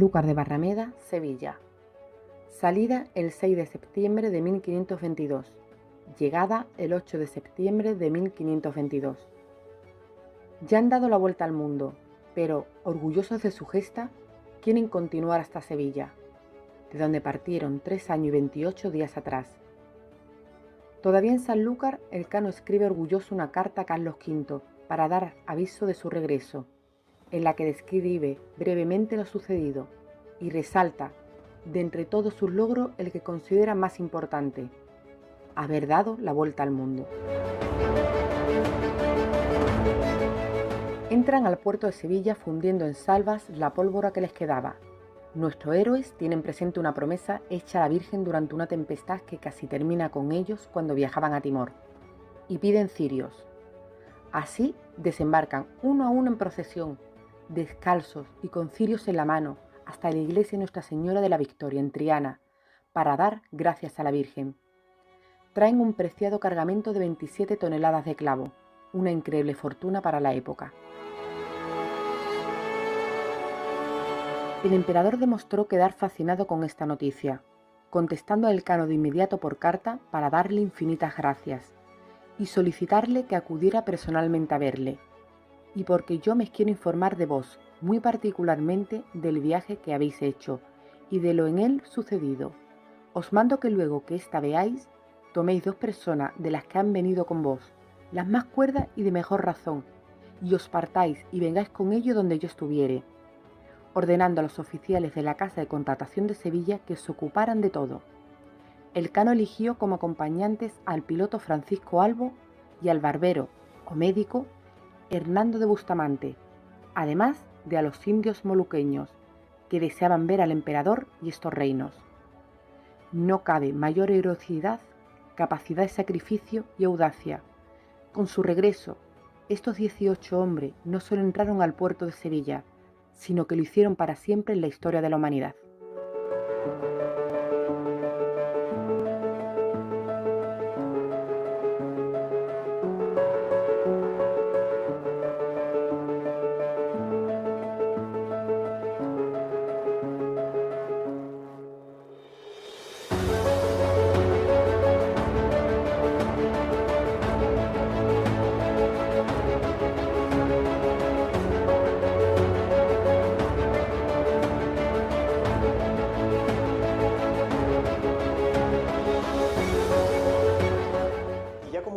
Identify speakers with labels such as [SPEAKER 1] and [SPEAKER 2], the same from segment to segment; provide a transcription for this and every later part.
[SPEAKER 1] Sanlúcar de Barrameda, Sevilla. Salida el 6 de septiembre de 1522. Llegada el 8 de septiembre de 1522. Ya han dado la vuelta al mundo, pero, orgullosos de su gesta, quieren continuar hasta Sevilla, de donde partieron 3 años y 28 días atrás. Todavía en Sanlúcar, el Cano escribe orgulloso una carta a Carlos V para dar aviso de su regreso, en la que describe brevemente lo sucedido y resalta, de entre todos sus logros, el que considera más importante: haber dado la vuelta al mundo. Entran al puerto de Sevilla fundiendo en salvas la pólvora que les quedaba. Nuestros héroes tienen presente una promesa hecha a la Virgen durante una tempestad que casi termina con ellos cuando viajaban a Timor, y piden cirios. Así desembarcan uno a uno en procesión, descalzos y con cirios en la mano, hasta la iglesia de Nuestra Señora de la Victoria en Triana, para dar gracias a la Virgen. Traen un preciado cargamento de 27 toneladas de clavo, una increíble fortuna para la época. El emperador demostró quedar fascinado con esta noticia, contestando al Cano de inmediato por carta para darle infinitas gracias y solicitarle que acudiera personalmente a verle, y porque yo me quiero informar de vos, muy particularmente del viaje que habéis hecho y de lo en él sucedido. Os mando que luego que ésta veáis, toméis 2 personas de las que han venido con vos, las más cuerdas y de mejor razón, y os partáis y vengáis con ello donde yo estuviere, ordenando a los oficiales de la Casa de Contratación de Sevilla que se ocuparan de todo. El Cano eligió como acompañantes al piloto Francisco Albo y al barbero o médico Hernando de Bustamante, además de a los indios moluqueños, que deseaban ver al emperador y estos reinos. No cabe mayor heroicidad, capacidad de sacrificio y audacia. Con su regreso, estos 18 hombres no solo entraron al puerto de Sevilla, sino que lo hicieron para siempre en la historia de la humanidad.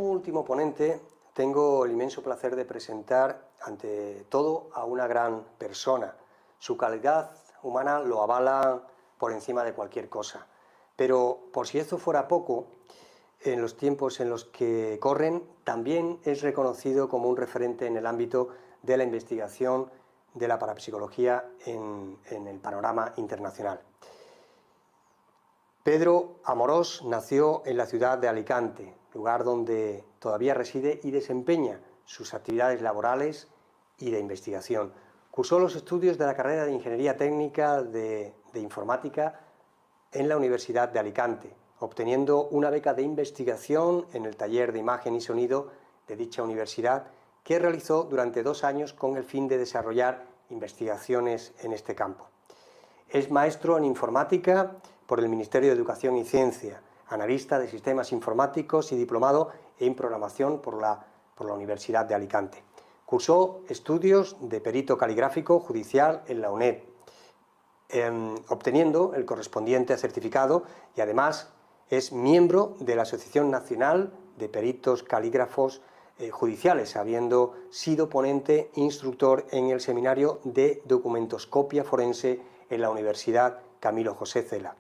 [SPEAKER 2] Último ponente, tengo el inmenso placer de presentar ante todo a una gran persona. Su calidad humana lo avala por encima de cualquier cosa. Pero por si esto fuera poco, en los tiempos en los que corren, también es reconocido como un referente en el ámbito de la investigación de la parapsicología en el panorama internacional. Pedro Amorós nació en la ciudad de Alicante, lugar donde todavía reside y desempeña sus actividades laborales y de investigación. Cursó los estudios de la carrera de Ingeniería Técnica de Informática en la Universidad de Alicante, obteniendo una beca de investigación en el taller de imagen y sonido de dicha universidad, que realizó durante 2 años con el fin de desarrollar investigaciones en este campo. Es maestro en informática por el Ministerio de Educación y Ciencia, analista de sistemas informáticos y diplomado en programación por la Universidad de Alicante. Cursó estudios de perito caligráfico judicial en la UNED, obteniendo el correspondiente certificado, y además es miembro de la Asociación Nacional de Peritos Calígrafos Judiciales, habiendo sido ponente e instructor en el seminario de documentoscopia forense en la Universidad Camilo José Cela.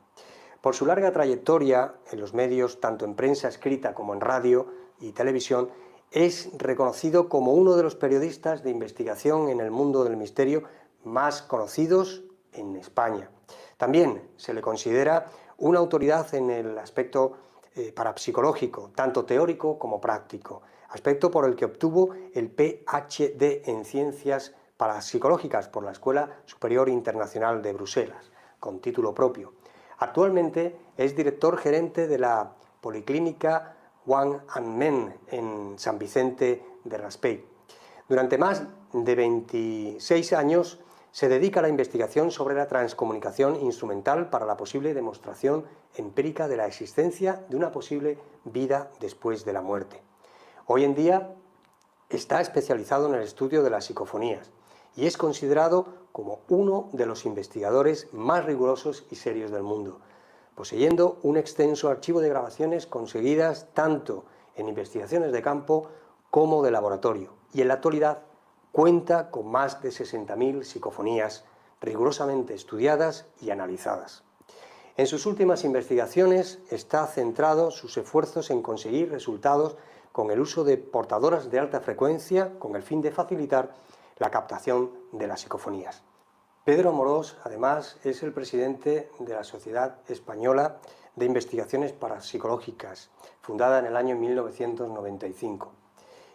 [SPEAKER 2] Por su larga trayectoria en los medios, tanto en prensa escrita como en radio y televisión, es reconocido como uno de los periodistas de investigación en el mundo del misterio más conocidos en España. También se le considera una autoridad en el aspecto parapsicológico, tanto teórico como práctico, aspecto por el que obtuvo el PhD en Ciencias Parapsicológicas por la Escuela Superior Internacional de Bruselas, con título propio. Actualmente es director gerente de la Policlínica One and Men en San Vicente de Raspey. Durante más de 26 años Se dedica a la investigación sobre la transcomunicación instrumental para la posible demostración empírica de la existencia de una posible vida después de la muerte. Hoy en día está especializado en el estudio de las psicofonías y es considerado como uno de los investigadores más rigurosos y serios del mundo, poseyendo un extenso archivo de grabaciones conseguidas tanto en investigaciones de campo como de laboratorio, y en la actualidad cuenta con más de 60.000 psicofonías rigurosamente estudiadas y analizadas. En sus últimas investigaciones está centrado sus esfuerzos en conseguir resultados con el uso de portadoras de alta frecuencia con el fin de facilitar la captación de las psicofonías. Pedro Amorós, además, es el presidente de la Sociedad Española de Investigaciones Parapsicológicas, fundada en el año 1995,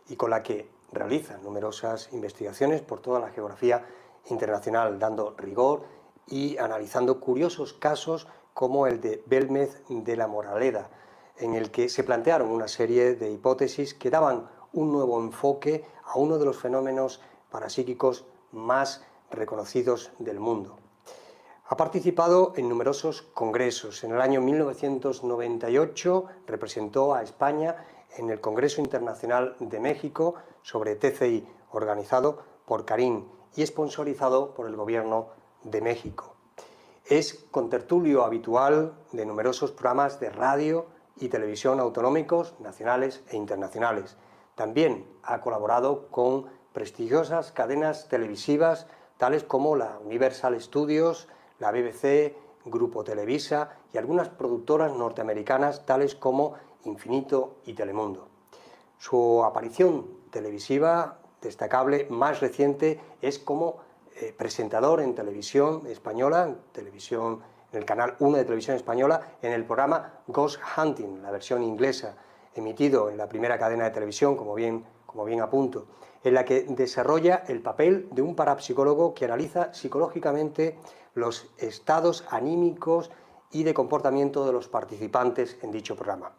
[SPEAKER 2] y con la que realiza numerosas investigaciones por toda la geografía internacional, dando rigor y analizando curiosos casos como el de Belmez de la Moraleda, en el que se plantearon una serie de hipótesis que daban un nuevo enfoque a uno de los fenómenos parapsíquicos más reconocidos del mundo. Ha participado en numerosos congresos. En el año 1998 representó a España en el Congreso Internacional de México sobre TCI, organizado por CARIN y sponsorizado por el Gobierno de México. Es contertulio habitual de numerosos programas de radio y televisión autonómicos, nacionales e internacionales. También ha colaborado con prestigiosas cadenas televisivas tales como la Universal Studios, la BBC, Grupo Televisa y algunas productoras norteamericanas tales como Infinito y Telemundo. Su aparición televisiva destacable más reciente es como presentador en televisión española, en el canal 1 de televisión española, en el programa Ghost Hunting, la versión inglesa, emitido en la primera cadena de televisión, como bien apunto, en la que desarrolla el papel de un parapsicólogo que analiza psicológicamente los estados anímicos y de comportamiento de los participantes en dicho programa.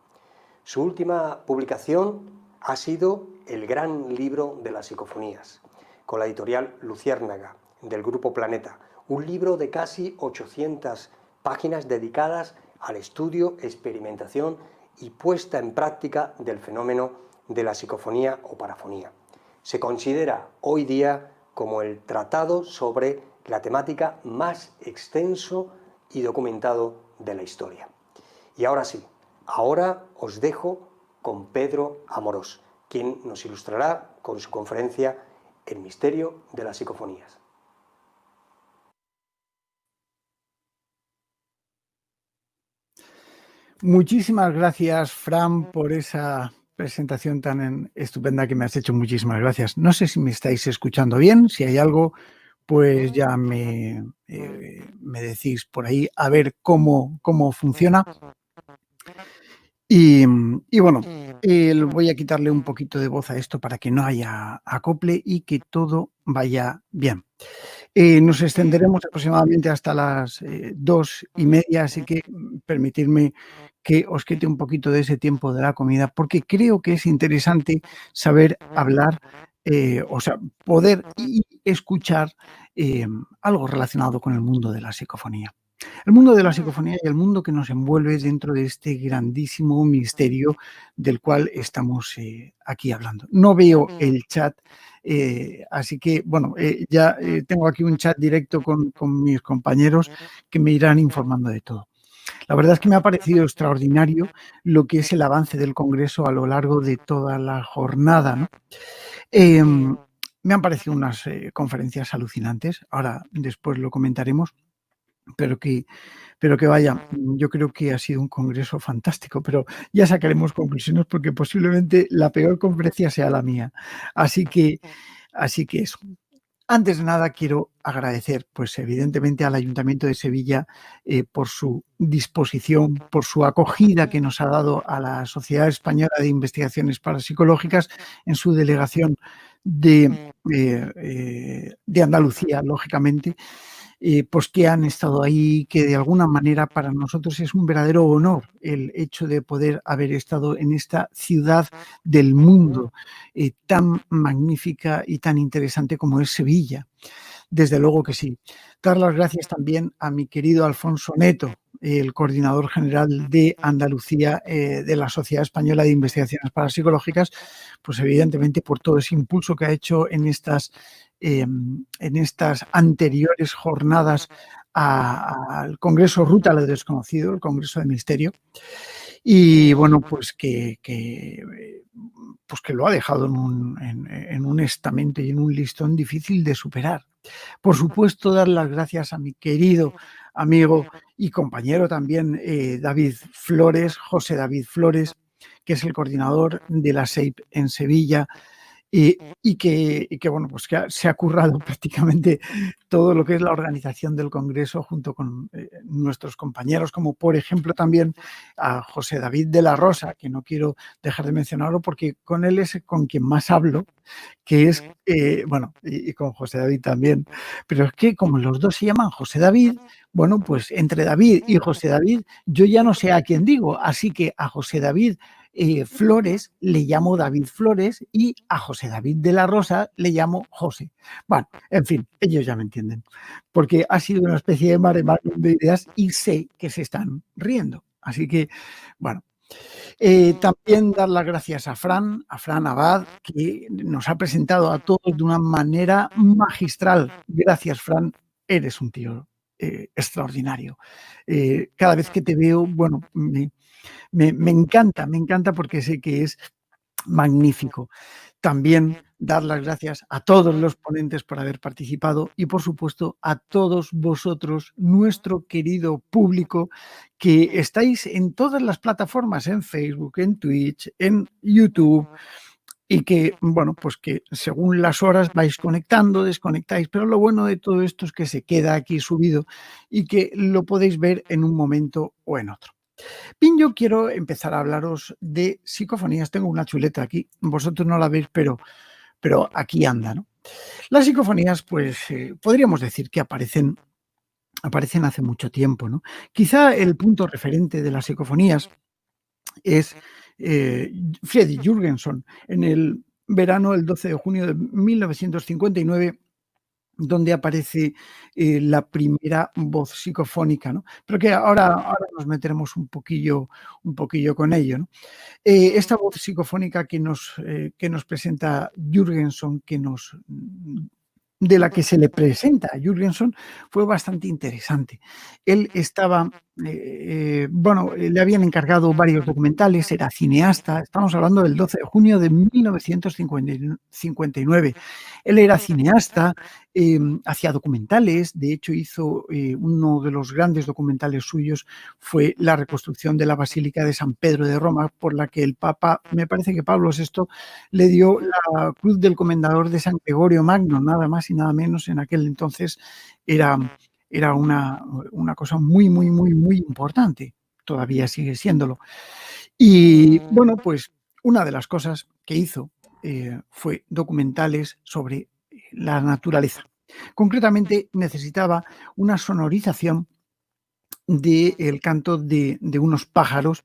[SPEAKER 2] Su última publicación ha sido El Gran Libro de las Psicofonías, con la editorial Luciérnaga, del Grupo Planeta, un libro de casi 800 páginas dedicadas al estudio, experimentación y puesta en práctica del fenómeno de la psicofonía o parafonía. Se considera hoy día como el tratado sobre la temática más extenso y documentado de la historia. Y ahora sí, ahora os dejo con Pedro Amorós, quien nos ilustrará con su conferencia El misterio de las psicofonías.
[SPEAKER 3] Muchísimas gracias, Fran, por esa presentación tan estupenda que me has hecho. Muchísimas gracias. No sé si me estáis escuchando bien. Si hay algo, pues ya me decís por ahí a ver cómo funciona. Y bueno, voy a quitarle un poquito de voz a esto para que no haya acople y que todo vaya bien. Nos extenderemos aproximadamente hasta las 2:30, así que permitidme que os quite un poquito de ese tiempo de la comida, porque creo que es interesante saber hablar, o sea, poder y escuchar algo relacionado con el mundo de la psicofonía. El mundo de la psicofonía y el mundo que nos envuelve dentro de este grandísimo misterio del cual estamos aquí hablando. No veo el chat, así que, bueno, ya tengo aquí un chat directo con mis compañeros que me irán informando de todo. La verdad es que me ha parecido extraordinario lo que es el avance del Congreso a lo largo de toda la jornada, ¿no? Me han parecido unas conferencias alucinantes, ahora después lo comentaremos. Pero que vaya, yo creo que ha sido un congreso fantástico, pero ya sacaremos conclusiones porque posiblemente la peor conferencia sea la mía. Así que eso. Antes de nada quiero agradecer, pues evidentemente al Ayuntamiento de Sevilla por su disposición, por su acogida que nos ha dado a la Sociedad Española de Investigaciones Parapsicológicas en su delegación de Andalucía, lógicamente. Pues que han estado ahí, que de alguna manera para nosotros es un verdadero honor el hecho de poder haber estado en esta ciudad del mundo tan magnífica y tan interesante como es Sevilla, Desde luego que sí. Dar las gracias también a mi querido Alfonso Neto, el coordinador general de Andalucía de la Sociedad Española de Investigaciones Parapsicológicas, pues evidentemente por todo ese impulso que ha hecho en estas anteriores jornadas al Congreso Ruta a lo Desconocido, el Congreso de Misterio, y bueno, pues que lo ha dejado en un estamento y en un listón difícil de superar. Por supuesto, dar las gracias a mi querido amigo y compañero también, David Flores, José David Flores, que es el coordinador de la SEIP en Sevilla, y que bueno, pues que se ha currado prácticamente todo lo que es la organización del Congreso junto con nuestros compañeros, como por ejemplo también a José David de la Rosa, que no quiero dejar de mencionarlo porque con él es con quien más hablo, que es, bueno, y con José David también, pero es que como los dos se llaman José David, bueno, pues entre David y José David yo ya no sé a quién digo, así que a José David Flores le llamo David Flores y a José David de la Rosa le llamo José. Bueno, en fin, ellos ya me entienden, porque ha sido una especie de mare magnum de ideas y sé que se están riendo. Así que, bueno. También dar las gracias a Fran Abad, que nos ha presentado a todos de una manera magistral. Gracias, Fran, eres un tío extraordinario. Cada vez que te veo, bueno, me encanta porque sé que es magnífico. También dar las gracias a todos los ponentes por haber participado y, por supuesto, a todos vosotros, nuestro querido público, que estáis en todas las plataformas, en Facebook, en Twitch, en YouTube, y que, bueno, pues que según las horas vais conectando, desconectáis, pero lo bueno de todo esto es que se queda aquí subido y que lo podéis ver en un momento o en otro. Bien, yo quiero empezar a hablaros de psicofonías. Tengo una chuleta aquí, vosotros no la veis, pero aquí anda, ¿no? Las psicofonías, pues podríamos decir que aparecen hace mucho tiempo, ¿no? Quizá el punto referente de las psicofonías es Freddy Jürgenson, en el verano, el 12 de junio de 1959, donde aparece la primera voz psicofónica, ¿no? Pero que ahora nos meteremos un poquillo con ello, ¿no? Esta voz psicofónica que nos presenta Jürgenson, de la que se le presenta a Jürgenson, fue bastante interesante. Él estaba, le habían encargado varios documentales, era cineasta, estamos hablando del 12 de junio de 1959. Él era cineasta, hacía documentales, de hecho hizo uno de los grandes documentales suyos, fue la reconstrucción de la Basílica de San Pedro de Roma, por la que el Papa, me parece que Pablo VI, le dio la Cruz del Comendador de San Gregorio Magno, nada más y nada menos. En aquel entonces era una cosa muy importante, todavía sigue siéndolo. Y bueno, pues una de las cosas que hizo fue documentales sobre la naturaleza. Concretamente necesitaba una sonorización del canto de unos pájaros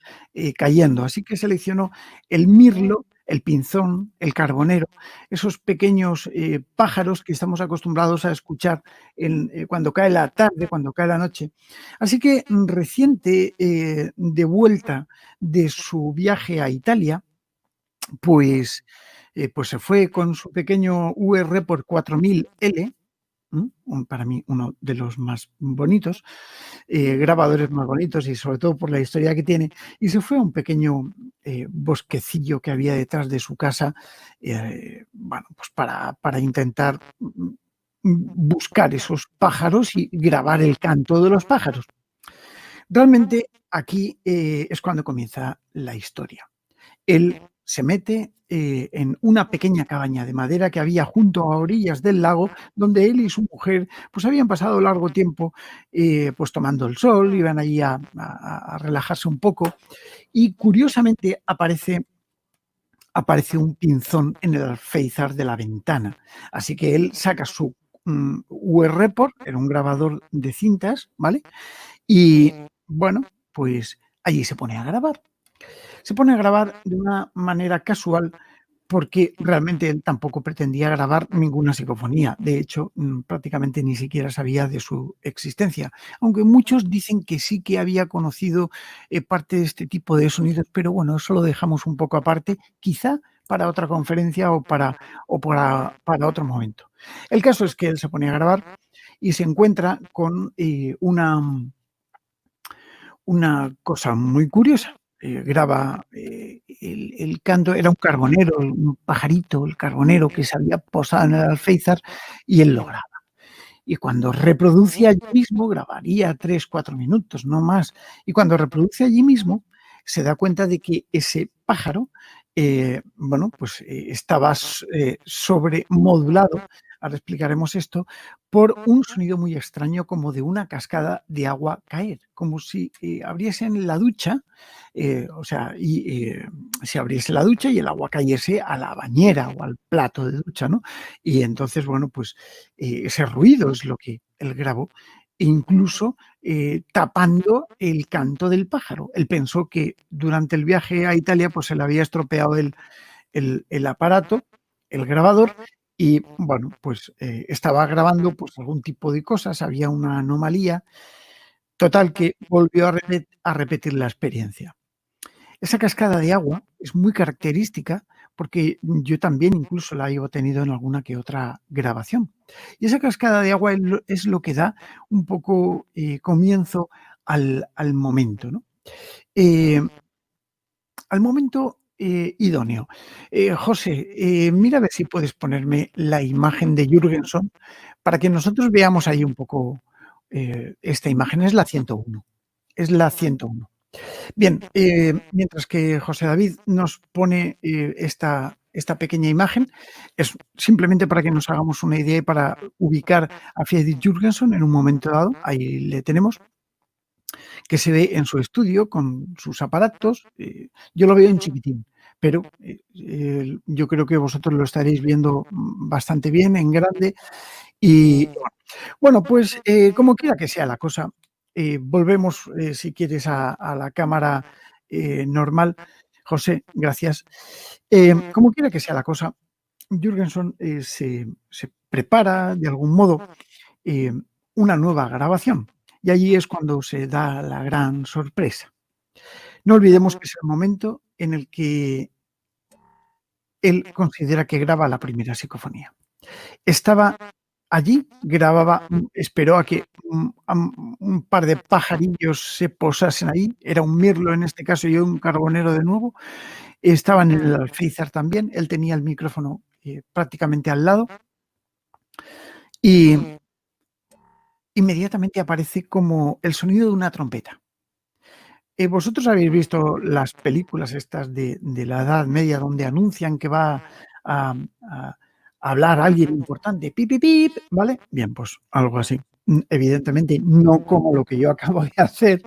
[SPEAKER 3] cayendo. Así que seleccionó el mirlo, el pinzón, el carbonero, esos pequeños pájaros que estamos acostumbrados a escuchar cuando cae la tarde, cuando cae la noche. Así que reciente, de vuelta de su viaje a Italia, pues se fue con su pequeño UR por 4000L, para mí uno de los más bonitos, grabadores más bonitos y sobre todo por la historia que tiene, y se fue a un pequeño bosquecillo que había detrás de su casa, bueno, pues para intentar buscar esos pájaros y grabar el canto de los pájaros. Realmente aquí es cuando comienza la historia. Él se mete en una pequeña cabaña de madera que había junto a orillas del lago, donde él y su mujer pues habían pasado largo tiempo pues tomando el sol, iban allí a relajarse un poco, y curiosamente aparece un pinzón en el alféizar de la ventana. Así que él saca su UR-Report, era un grabador de cintas, ¿vale? Y bueno, pues allí se pone a grabar. Se pone a grabar de una manera casual porque realmente él tampoco pretendía grabar ninguna psicofonía. De hecho, prácticamente ni siquiera sabía de su existencia, aunque muchos dicen que sí que había conocido parte de este tipo de sonidos, pero bueno, eso lo dejamos un poco aparte, quizá para otra conferencia o para otro momento. El caso es que él se pone a grabar y se encuentra con una cosa muy curiosa. Graba el canto, era un carbonero, un pajarito, el carbonero que se había posado en el alféizar y él lo graba. Y cuando reproduce allí mismo, grabaría 3, 4 minutos, no más. Y cuando reproduce allí mismo, se da cuenta de que ese pájaro, estaba sobremodulado, ahora explicaremos esto, por un sonido muy extraño como de una cascada de agua caer, como si abriesen la ducha, se abriese la ducha y el agua cayese a la bañera o al plato de ducha, ¿no? Y entonces, ese ruido es lo que él grabó, incluso tapando el canto del pájaro. Él pensó que durante el viaje a Italia pues se le había estropeado el aparato, el grabador, y estaba grabando pues algún tipo de cosas, había una anomalía. Total, que volvió a repetir la experiencia. Esa cascada de agua es muy característica porque yo también incluso la he tenido en alguna que otra grabación. Y esa cascada de agua es lo que da un poco comienzo al momento, ¿no? Al momento idóneo. José, mira a ver si puedes ponerme la imagen de Jürgenson para que nosotros veamos ahí un poco esta imagen. Es la 101. Es la 101. Bien, mientras que José David nos pone esta pequeña imagen, es simplemente para que nos hagamos una idea y para ubicar a Friedrich Jürgenson en un momento dado. Ahí le tenemos, que se ve en su estudio con sus aparatos. Yo lo veo en chiquitín, pero yo creo que vosotros lo estaréis viendo bastante bien, en grande. Y bueno, pues como quiera que sea la cosa, volvemos, si quieres, a la cámara normal. José, gracias. Como quiera que sea la cosa, Jürgenson se prepara de algún modo una nueva grabación. Y allí es cuando se da la gran sorpresa. No olvidemos que es el momento en el que él considera que graba la primera psicofonía. Estaba allí, grababa, esperó a que un par de pajarillos se posasen ahí, era un mirlo en este caso y un carbonero de nuevo, estaban en el alféizar también, él tenía el micrófono prácticamente al lado y inmediatamente aparece como el sonido de una trompeta. Vosotros habéis visto las películas estas de la Edad Media donde anuncian que va a hablar alguien importante, pip, pip, pip, ¿vale? Bien, pues algo así. Evidentemente no como lo que yo acabo de hacer,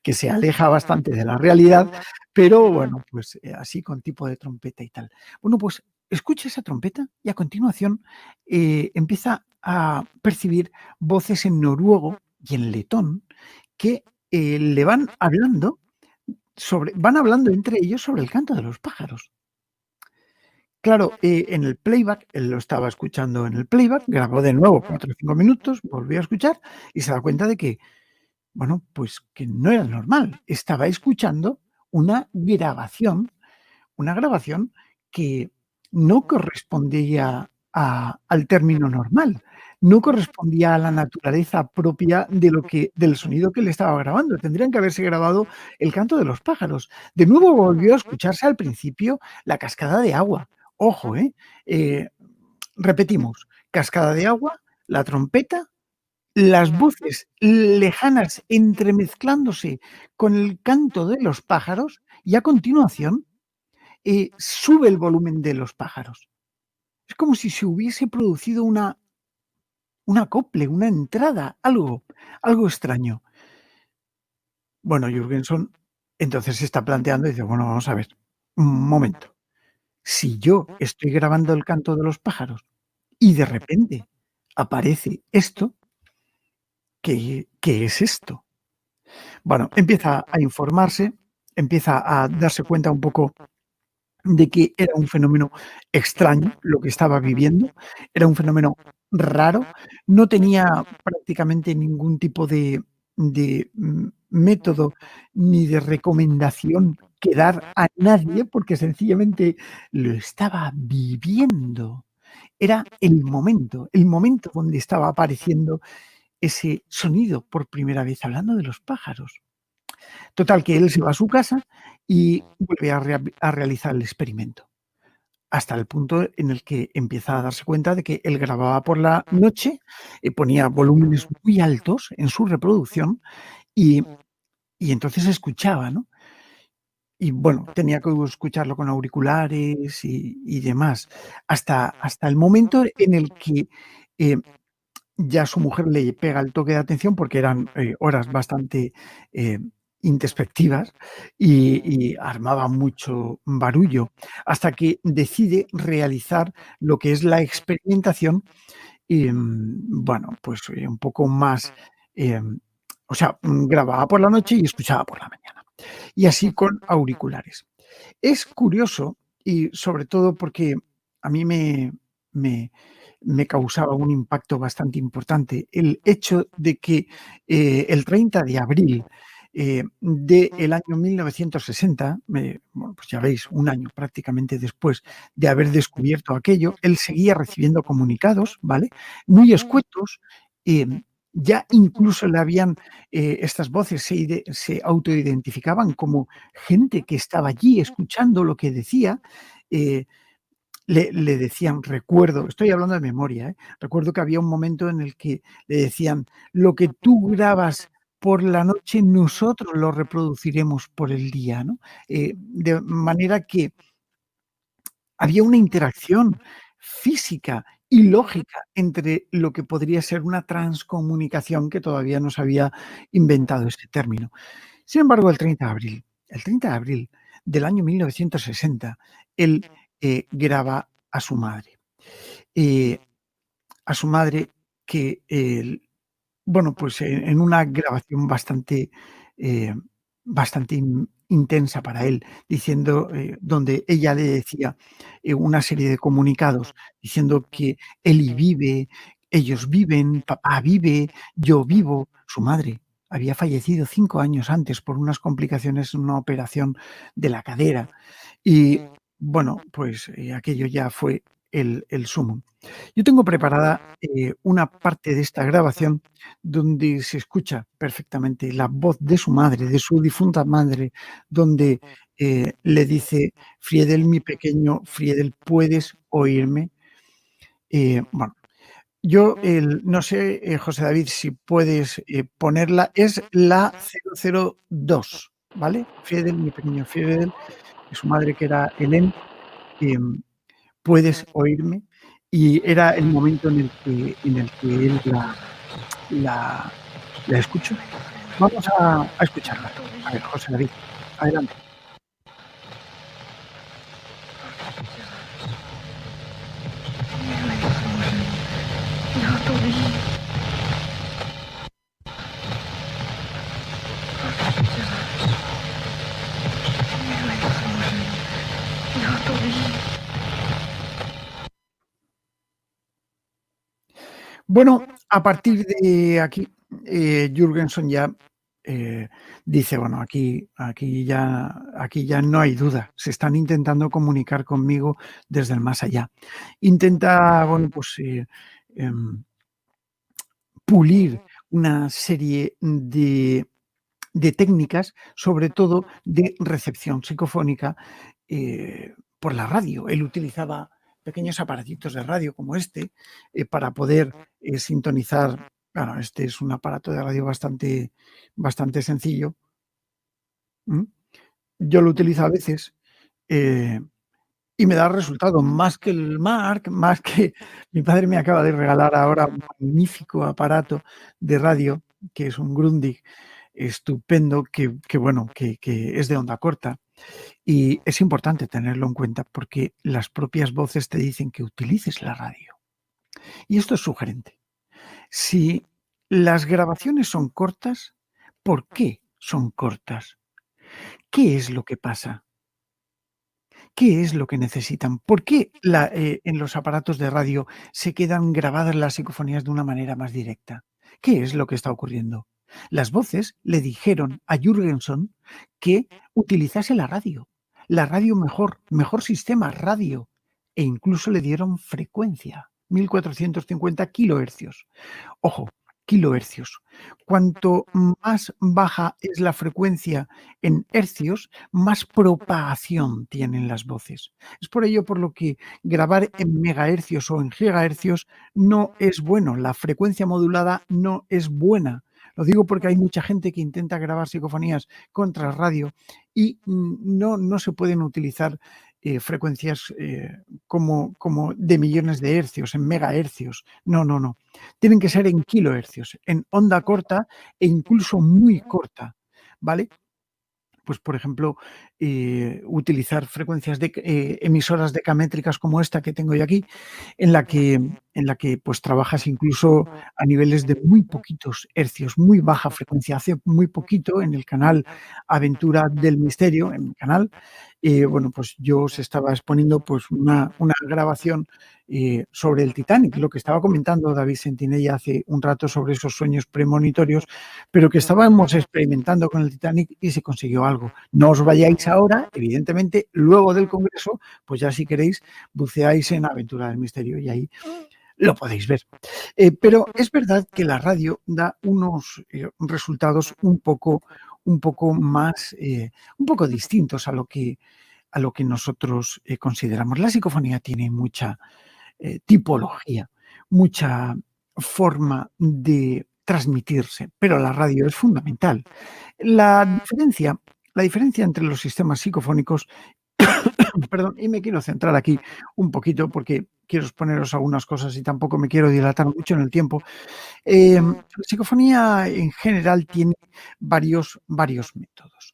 [SPEAKER 3] que se aleja bastante de la realidad, pero bueno, pues así con tipo de trompeta y tal. Bueno, pues escucha esa trompeta y a continuación empieza a percibir voces en noruego y en letón que le van hablando entre ellos sobre el canto de los pájaros. Claro, en el playback, él lo estaba escuchando en el playback, grabó de nuevo 4 o 5 minutos, volvió a escuchar y se da cuenta de que, pues que no era normal. Estaba escuchando una grabación que no correspondía al término normal, no correspondía a la naturaleza propia del sonido que le estaba grabando. Tendrían que haberse grabado el canto de los pájaros. De nuevo volvió a escucharse al principio la cascada de agua. Ojo, repetimos, cascada de agua, la trompeta, las voces lejanas entremezclándose con el canto de los pájaros y a continuación sube el volumen de los pájaros. Es como si se hubiese producido un acople, una entrada, algo extraño. Bueno, Jürgenson entonces se está planteando y dice, bueno, vamos a ver, un momento. Si yo estoy grabando el canto de los pájaros y de repente aparece esto, ¿qué es esto? Bueno, empieza a informarse, empieza a darse cuenta un poco de que era un fenómeno extraño lo que estaba viviendo, era un fenómeno raro, no tenía prácticamente ningún tipo de método ni de recomendación que dar a nadie, porque sencillamente lo estaba viviendo. Era el momento donde estaba apareciendo ese sonido por primera vez, hablando de los pájaros. Total, que él se va a su casa y vuelve a realizar el experimento, hasta el punto en el que empieza a darse cuenta de que él grababa por la noche, ponía volúmenes muy altos en su reproducción y entonces escuchaba, ¿no? Y bueno, tenía que escucharlo con auriculares y demás, hasta el momento en el que, eh, ya su mujer le pega el toque de atención, porque eran, horas bastante, eh, introspectivas y armaba mucho barullo, hasta que decide realizar lo que es la experimentación y, bueno, pues, un poco más, o sea, grababa por la noche y escuchaba por la mañana, y así con auriculares. Es curioso y sobre todo porque a mí me me causaba un impacto bastante importante el hecho de que, el 30 de abril, del año 1960, bueno, pues ya veis, un año prácticamente después de haber descubierto aquello, él seguía recibiendo comunicados, ¿vale? Muy escuetos, ya incluso le habían, estas voces se autoidentificaban como gente que estaba allí escuchando lo que decía, eh, le decían, recuerdo, estoy hablando de memoria, recuerdo que había un momento en el que le decían: "Lo que tú grabas por la noche, nosotros lo reproduciremos por el día", ¿no? De manera que había una interacción física y lógica entre lo que podría ser una transcomunicación, que todavía no se había inventado ese término. Sin embargo, el 30 de abril del año 1960, él, graba eh, a su madre que, bueno, pues en una grabación eh, bastante intensa para él, diciendo, donde ella le decía, una serie de comunicados diciendo que Eli vive, ellos viven, papá vive, yo vivo. Su madre había fallecido 5 años antes por unas complicaciones en una operación de la cadera y, bueno, pues, aquello ya fue el súmum. Yo tengo preparada, una parte de esta grabación donde se escucha perfectamente la voz de su madre, de su difunta madre, donde, le dice: "Friedel, mi pequeño, Friedel, ¿puedes oírme?". Bueno, yo no sé, José David, si puedes, ponerla, es la 002, ¿vale? Friedel, mi pequeño Friedel, de su madre, que era Helene, em ¿puedes oírme? Y era el momento en el que él la la escuchó. Vamos a escucharla. A ver, José David, adelante. Bueno, a partir de aquí, Jürgenson ya, eh, dice: "Bueno, aquí ya no hay duda, se están intentando comunicar conmigo desde el más allá". Intenta, bueno, pues, pulir una serie de técnicas, sobre todo de recepción psicofónica, por la radio. Él utilizaba pequeños aparatitos de radio como este, para poder, sintonizar. Claro, este es un aparato de radio bastante sencillo, ¿m? Yo lo utilizo a veces, eh, y me da resultado más que el Marc, más que mi padre me acaba de regalar ahora un magnífico aparato de radio, que es un Grundig estupendo, que bueno, que es de onda corta. Y es importante tenerlo en cuenta porque las propias voces te dicen que utilices la radio. Y esto es sugerente. Si las grabaciones son cortas, ¿por qué son cortas? ¿Qué es lo que pasa? ¿Qué es lo que necesitan? ¿Por qué en los aparatos de radio se quedan grabadas las psicofonías de una manera más directa? ¿Qué es lo que está ocurriendo? Las voces le dijeron a Jürgenson que utilizase la radio mejor sistema radio, e incluso le dieron frecuencia, 1450 kilohercios. Ojo, kilohercios. Cuanto más baja es la frecuencia en hercios, más propagación tienen las voces. Es por ello por lo que grabar en megahercios o en gigahercios no es bueno. La frecuencia modulada no es buena. Lo digo porque hay mucha gente que intenta grabar psicofonías contra radio y no se pueden utilizar frecuencias como de millones de hercios, en megahercios. No. Tienen que ser en kilohercios, en onda corta e incluso muy corta, ¿vale? Pues, por ejemplo, utilizar frecuencias de emisoras decamétricas como esta que tengo yo aquí, en la que pues trabajas incluso a niveles de muy poquitos hercios, muy baja frecuencia. Hace muy poquito en el canal Aventura del Misterio, en mi canal, bueno, pues yo os estaba exponiendo pues una grabación sobre el Titanic, lo que estaba comentando David Sentinella hace un rato sobre esos sueños premonitorios, pero que estábamos experimentando con el Titanic y se consiguió algo. No os vayáis ahora, evidentemente, luego del congreso, pues ya si queréis, buceáis en Aventura del Misterio y ahí lo podéis ver. Pero es verdad que la radio da unos resultados un poco más, un poco distintos a lo que nosotros consideramos. La psicofonía tiene mucha tipología, mucha forma de transmitirse, pero la radio es fundamental. La diferencia entre los sistemas psicofónicos, perdón, y me quiero centrar aquí un poquito porque quiero exponeros algunas cosas y tampoco me quiero dilatar mucho en el tiempo. La psicofonía en general tiene varios métodos.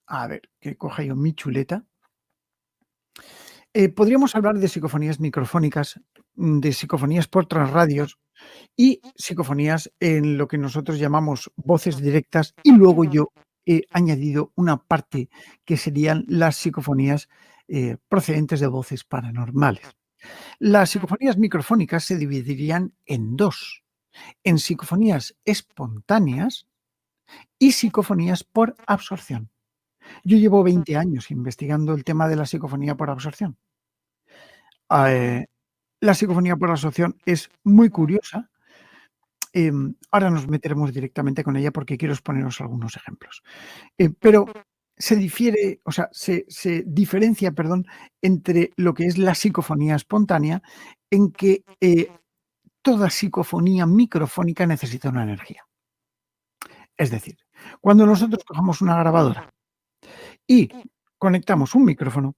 [SPEAKER 3] A ver, que coja yo mi chuleta. Podríamos hablar de psicofonías microfónicas, de psicofonías por transradios y psicofonías en lo que nosotros llamamos voces directas, y luego yo he añadido una parte que serían las psicofonías procedentes de voces paranormales. Las psicofonías microfónicas se dividirían en dos, en psicofonías espontáneas y psicofonías por absorción. Yo llevo 20 años investigando el tema de la psicofonía por absorción. La psicofonía por absorción es muy curiosa. Ahora nos meteremos directamente con ella porque quiero exponeros algunos ejemplos. Pero se diferencia, entre lo que es la psicofonía espontánea, en que toda psicofonía microfónica necesita una energía. Es decir, cuando nosotros cogemos una grabadora y conectamos un micrófono,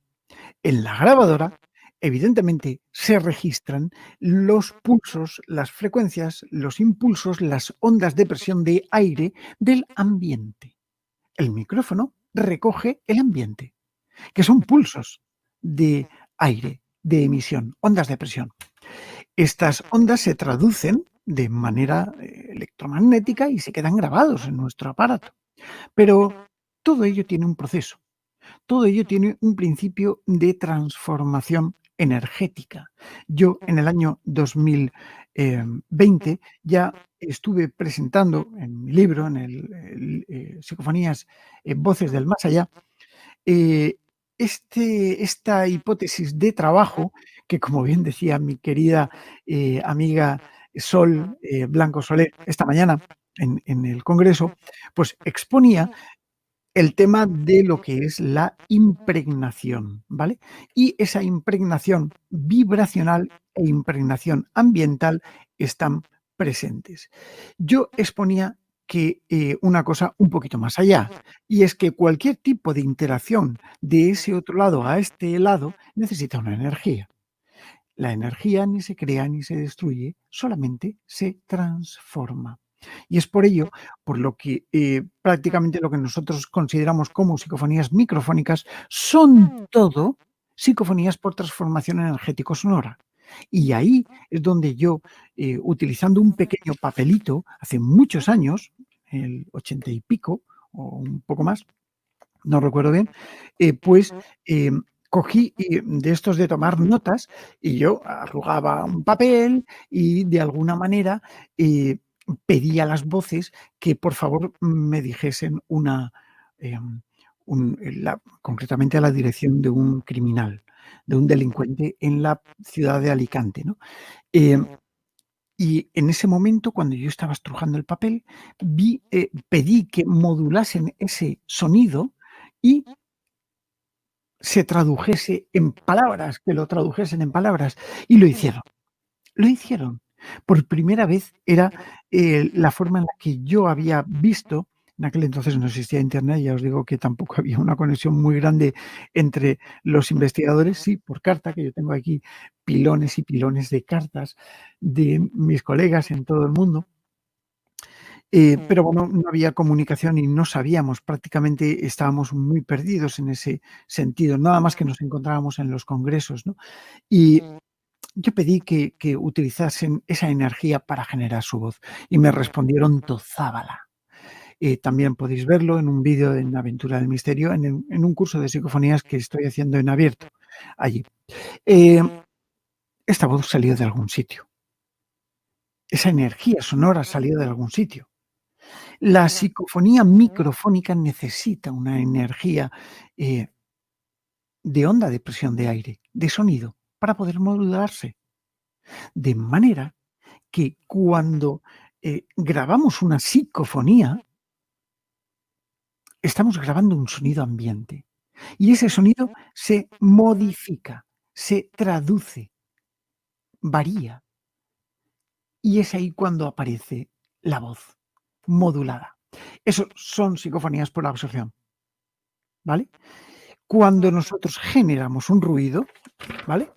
[SPEAKER 3] en la grabadora, evidentemente, se registran los pulsos, las frecuencias, los impulsos, las ondas de presión de aire del ambiente. El micrófono recoge el ambiente, que son pulsos de aire, de emisión, ondas de presión. Estas ondas se traducen de manera electromagnética y se quedan grabados en nuestro aparato. Pero todo ello tiene un proceso. Todo ello tiene un principio de transformación energética. Yo en el año 2020 ya estuve presentando en mi libro, en el Psicofonías, Voces del Más Allá, esta hipótesis de trabajo que, como bien decía mi querida amiga Sol Blanco Soler esta mañana en el Congreso, pues exponía el tema de lo que es la impregnación, ¿vale? Y esa impregnación vibracional e impregnación ambiental están presentes. Yo exponía que una cosa un poquito más allá, y es que cualquier tipo de interacción de ese otro lado a este lado necesita una energía. La energía ni se crea ni se destruye, solamente se transforma. Y es por ello por lo que prácticamente lo que nosotros consideramos como psicofonías microfónicas son todo psicofonías por transformación energético-sonora. Y ahí es donde yo, utilizando un pequeño papelito, hace muchos años, el 80 y pico o un poco más, no recuerdo bien, pues cogí de estos de tomar notas y yo arrugaba un papel y de alguna manera pedí a las voces que por favor me dijesen concretamente a la dirección de un criminal, de un delincuente en la ciudad de Alicante, ¿no? Y en ese momento, cuando yo estaba estrujando el papel, pedí que modulasen ese sonido y se tradujese en palabras, que lo tradujesen en palabras, y lo hicieron. Lo hicieron. Por primera vez era la forma en la que yo había visto. En aquel entonces no existía internet, ya os digo que tampoco había una conexión muy grande entre los investigadores, sí, por carta, que yo tengo aquí pilones y pilones de cartas de mis colegas en todo el mundo. Pero bueno, no había comunicación y no sabíamos, prácticamente estábamos muy perdidos en ese sentido, nada más que nos encontrábamos en los congresos, ¿no? Y yo pedí que utilizasen esa energía para generar su voz y me respondieron tozábala. También podéis verlo en un vídeo en Aventura del Misterio, en un curso de psicofonías que estoy haciendo en abierto allí. Esta voz salió de algún sitio. Esa energía sonora salió de algún sitio. La psicofonía microfónica necesita una energía de onda de presión de aire, de sonido, para poder modularse. De manera que cuando grabamos una psicofonía, estamos grabando un sonido ambiente. Y ese sonido se modifica, se traduce, varía. Y es ahí cuando aparece la voz modulada. Eso son psicofonías por absorción, ¿vale? Cuando nosotros generamos un ruido, ¿vale?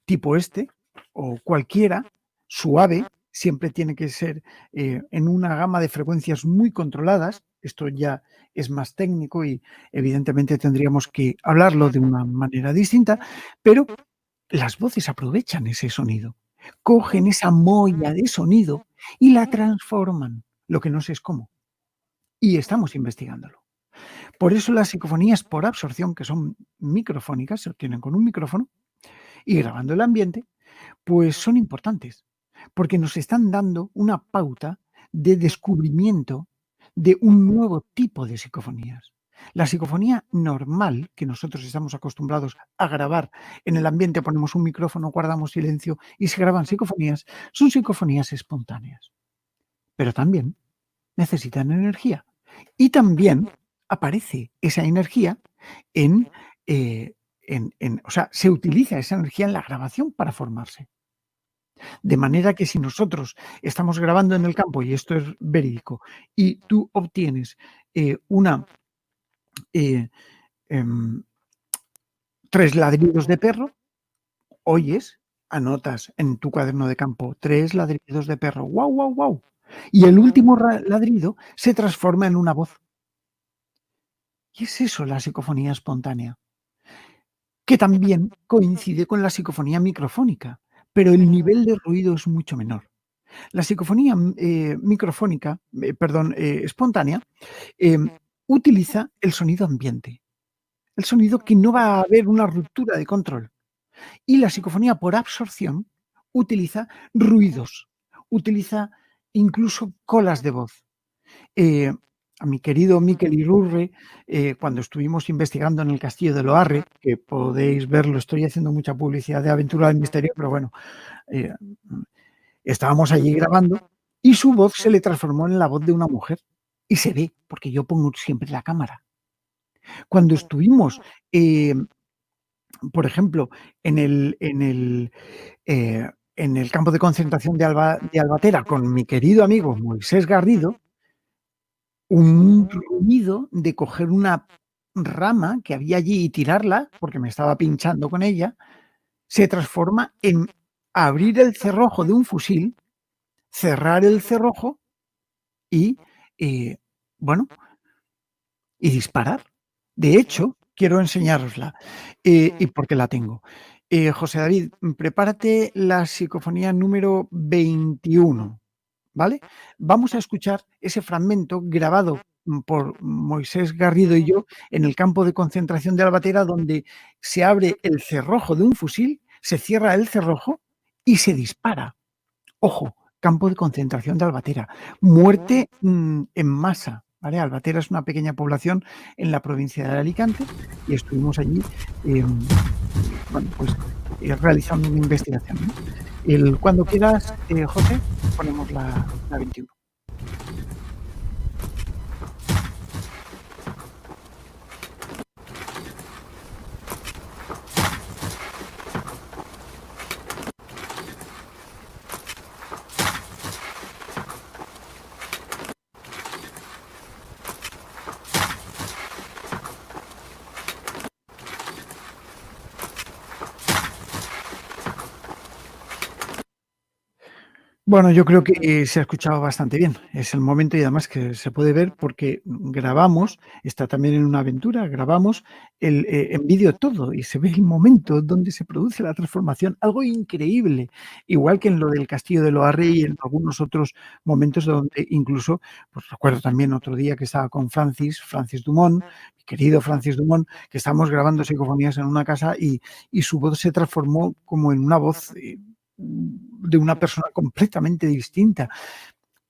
[SPEAKER 3] Tipo este, o cualquiera, suave, siempre tiene que ser en una gama de frecuencias muy controladas. Esto ya es más técnico y evidentemente tendríamos que hablarlo de una manera distinta, pero las voces aprovechan ese sonido, cogen esa molla de sonido y la transforman, lo que no sé es cómo. Y estamos investigándolo. Por eso las psicofonías por absorción, que son microfónicas, se obtienen con un micrófono y grabando el ambiente, pues son importantes, porque nos están dando una pauta de descubrimiento de un nuevo tipo de psicofonías. La psicofonía normal, que nosotros estamos acostumbrados a grabar en el ambiente, ponemos un micrófono, guardamos silencio y se graban psicofonías, son psicofonías espontáneas. Pero también necesitan energía. Y también aparece esa energía o sea, se utiliza esa energía en la grabación para formarse. De manera que si nosotros estamos grabando en el campo, y esto es verídico, y tú obtienes 3 ladridos de perro, oyes, anotas en tu cuaderno de campo 3 ladridos de perro, guau, guau, guau. Y el último ladrido se transforma en una voz. Y es eso la psicofonía espontánea, que también coincide con la psicofonía microfónica, pero el nivel de ruido es mucho menor. La psicofonía espontánea, utiliza el sonido ambiente, el sonido que no va a haber una ruptura de control. Y la psicofonía por absorción utiliza ruidos, utiliza incluso colas de voz. A mi querido Miquel Irurre, cuando estuvimos investigando en el Castillo de Loarre, que podéis verlo, estoy haciendo mucha publicidad de Aventura del Misterio, pero bueno, estábamos allí grabando y su voz se le transformó en la voz de una mujer. Y se ve, porque yo pongo siempre la cámara. Cuando estuvimos, por ejemplo, en el campo de concentración de Albatera con mi querido amigo Moisés Garrido, un ruido de coger una rama que había allí y tirarla, porque me estaba pinchando con ella, se transforma en abrir el cerrojo de un fusil, cerrar el cerrojo y, bueno, y disparar. De hecho, quiero enseñárosla, y porque la tengo. José David, prepárate la psicofonía número 21, ¿vale? Vamos a escuchar ese fragmento grabado por Moisés Garrido y yo en el campo de concentración de Albatera, donde se abre el cerrojo de un fusil, se cierra el cerrojo y se dispara. Ojo, campo de concentración de Albatera. Muerte en masa. ¿Vale? Albatera es una pequeña población en la provincia de Alicante y estuvimos allí realizando una investigación, ¿no? Cuando quieras, José, ponemos la 21. Bueno, yo creo que se ha escuchado bastante bien. Es el momento y además que se puede ver porque grabamos, está también en una aventura, grabamos en vídeo todo y se ve el momento donde se produce la transformación, algo increíble, igual que en lo del Castillo de Loarre y en algunos otros momentos donde incluso, pues recuerdo también otro día que estaba con Francis Dumont, mi querido Francis Dumont, que estábamos grabando psicofonías en una casa y su voz se transformó como en una voz de una persona completamente distinta.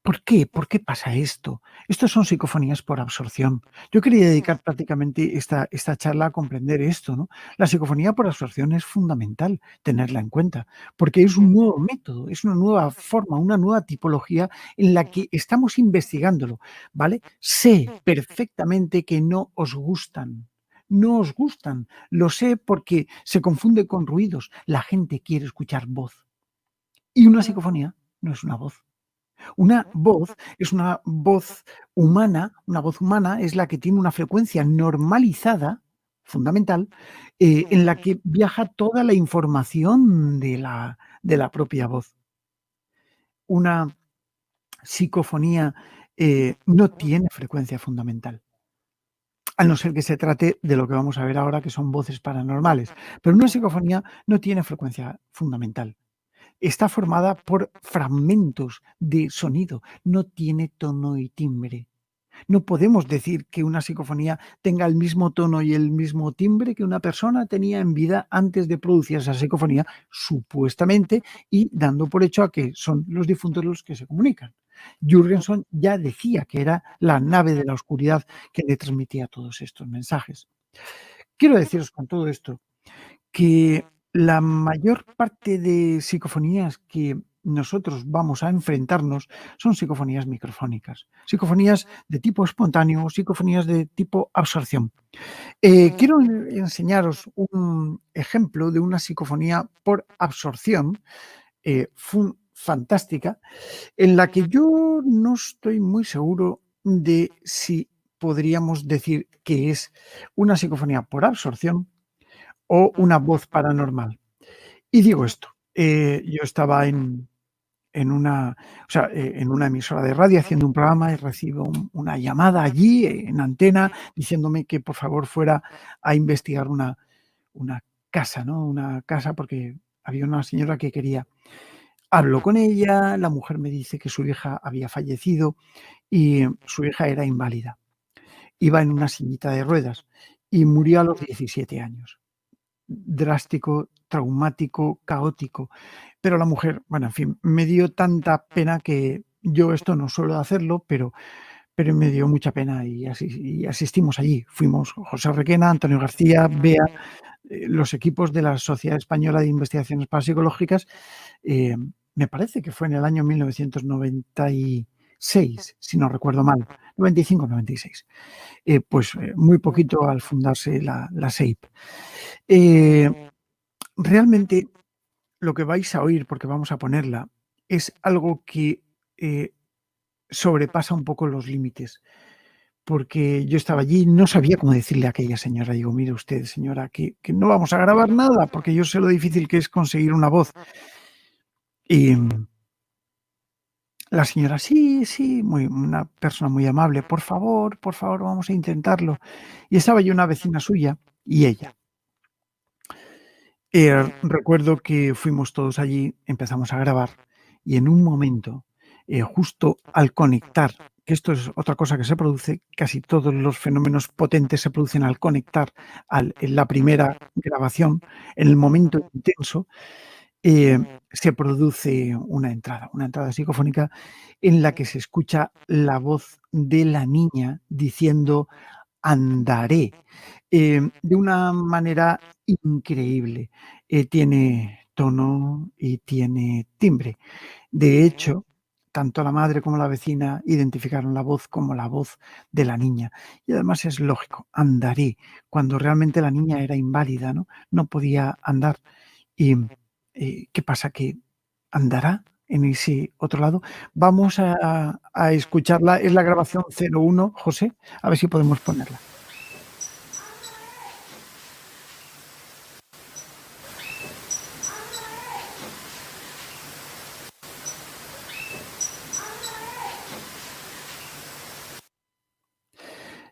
[SPEAKER 3] ¿Por qué? ¿Por qué pasa esto? Estos son psicofonías por absorción. Yo quería dedicar prácticamente esta charla a comprender esto, ¿no? La psicofonía por absorción es fundamental tenerla en cuenta, porque es un nuevo método, es una nueva forma, una nueva tipología en la que estamos investigándolo, ¿vale? Sé perfectamente que no os gustan. No os gustan. Lo sé porque se confunde con ruidos. La gente quiere escuchar voz. Y una psicofonía no es una voz. Una voz es una voz humana, es la que tiene una frecuencia normalizada, fundamental, en la que viaja toda la información de la propia voz. Una psicofonía no tiene frecuencia fundamental, a no ser que se trate de lo que vamos a ver ahora, que son voces paranormales. Pero una psicofonía no tiene frecuencia fundamental. Está formada por fragmentos de sonido, no tiene tono y timbre. No podemos decir que una psicofonía tenga el mismo tono y el mismo timbre que una persona tenía en vida antes de producir esa psicofonía, supuestamente, y dando por hecho a que son los difuntos los que se comunican. Jürgenson ya decía que era la nave de la oscuridad que le transmitía todos estos mensajes. Quiero deciros con todo esto que la mayor parte de psicofonías que nosotros vamos a enfrentarnos son psicofonías microfónicas, psicofonías de tipo espontáneo, psicofonías de tipo absorción. Quiero enseñaros un ejemplo de una psicofonía por absorción fantástica, en la que yo no estoy muy seguro de si podríamos decir que es una psicofonía por absorción o una voz paranormal. Y digo esto, yo estaba en una emisora de radio haciendo un programa y recibo una llamada allí en antena diciéndome que por favor fuera a investigar una casa, ¿no? Una casa porque había una señora que quería. Hablo con ella, la mujer me dice que su hija había fallecido y su hija era inválida. Iba en una sillita de ruedas y murió a los 17 años. Drástico, traumático, caótico. Pero la mujer, bueno, en fin, me dio tanta pena que yo esto no suelo hacerlo, pero me dio mucha pena y asistimos allí. Fuimos José Requena, Antonio García, Bea, los equipos de la Sociedad Española de Investigaciones Parapsicológicas. Me parece que fue en el año 1996, si no recuerdo mal, 95-96. Pues muy poquito al fundarse la SEIP. Realmente lo que vais a oír, porque vamos a ponerla, es algo que sobrepasa un poco los límites. Porque yo estaba allí, no sabía cómo decirle a aquella señora. Digo, mire usted, señora, que no vamos a grabar nada, porque yo sé lo difícil que es conseguir una voz. Y la señora, sí, una persona muy amable, por favor, vamos a intentarlo. Y estaba yo una vecina suya y ella. Recuerdo que fuimos todos allí, empezamos a grabar y en un momento justo al conectar, que esto es otra cosa que se produce, casi todos los fenómenos potentes se producen al conectar en la primera grabación, en el momento intenso, se produce una entrada psicofónica en la que se escucha la voz de la niña diciendo andaré, de una manera increíble. Tiene tono y tiene timbre. De hecho, tanto la madre como la vecina identificaron la voz como la voz de la niña. Y además es lógico, andaré, cuando realmente la niña era inválida, ¿no? No podía andar. Y ¿qué pasa? Que andará en ese otro lado. Vamos a escucharla. Es la grabación 01, José. A ver si podemos ponerla.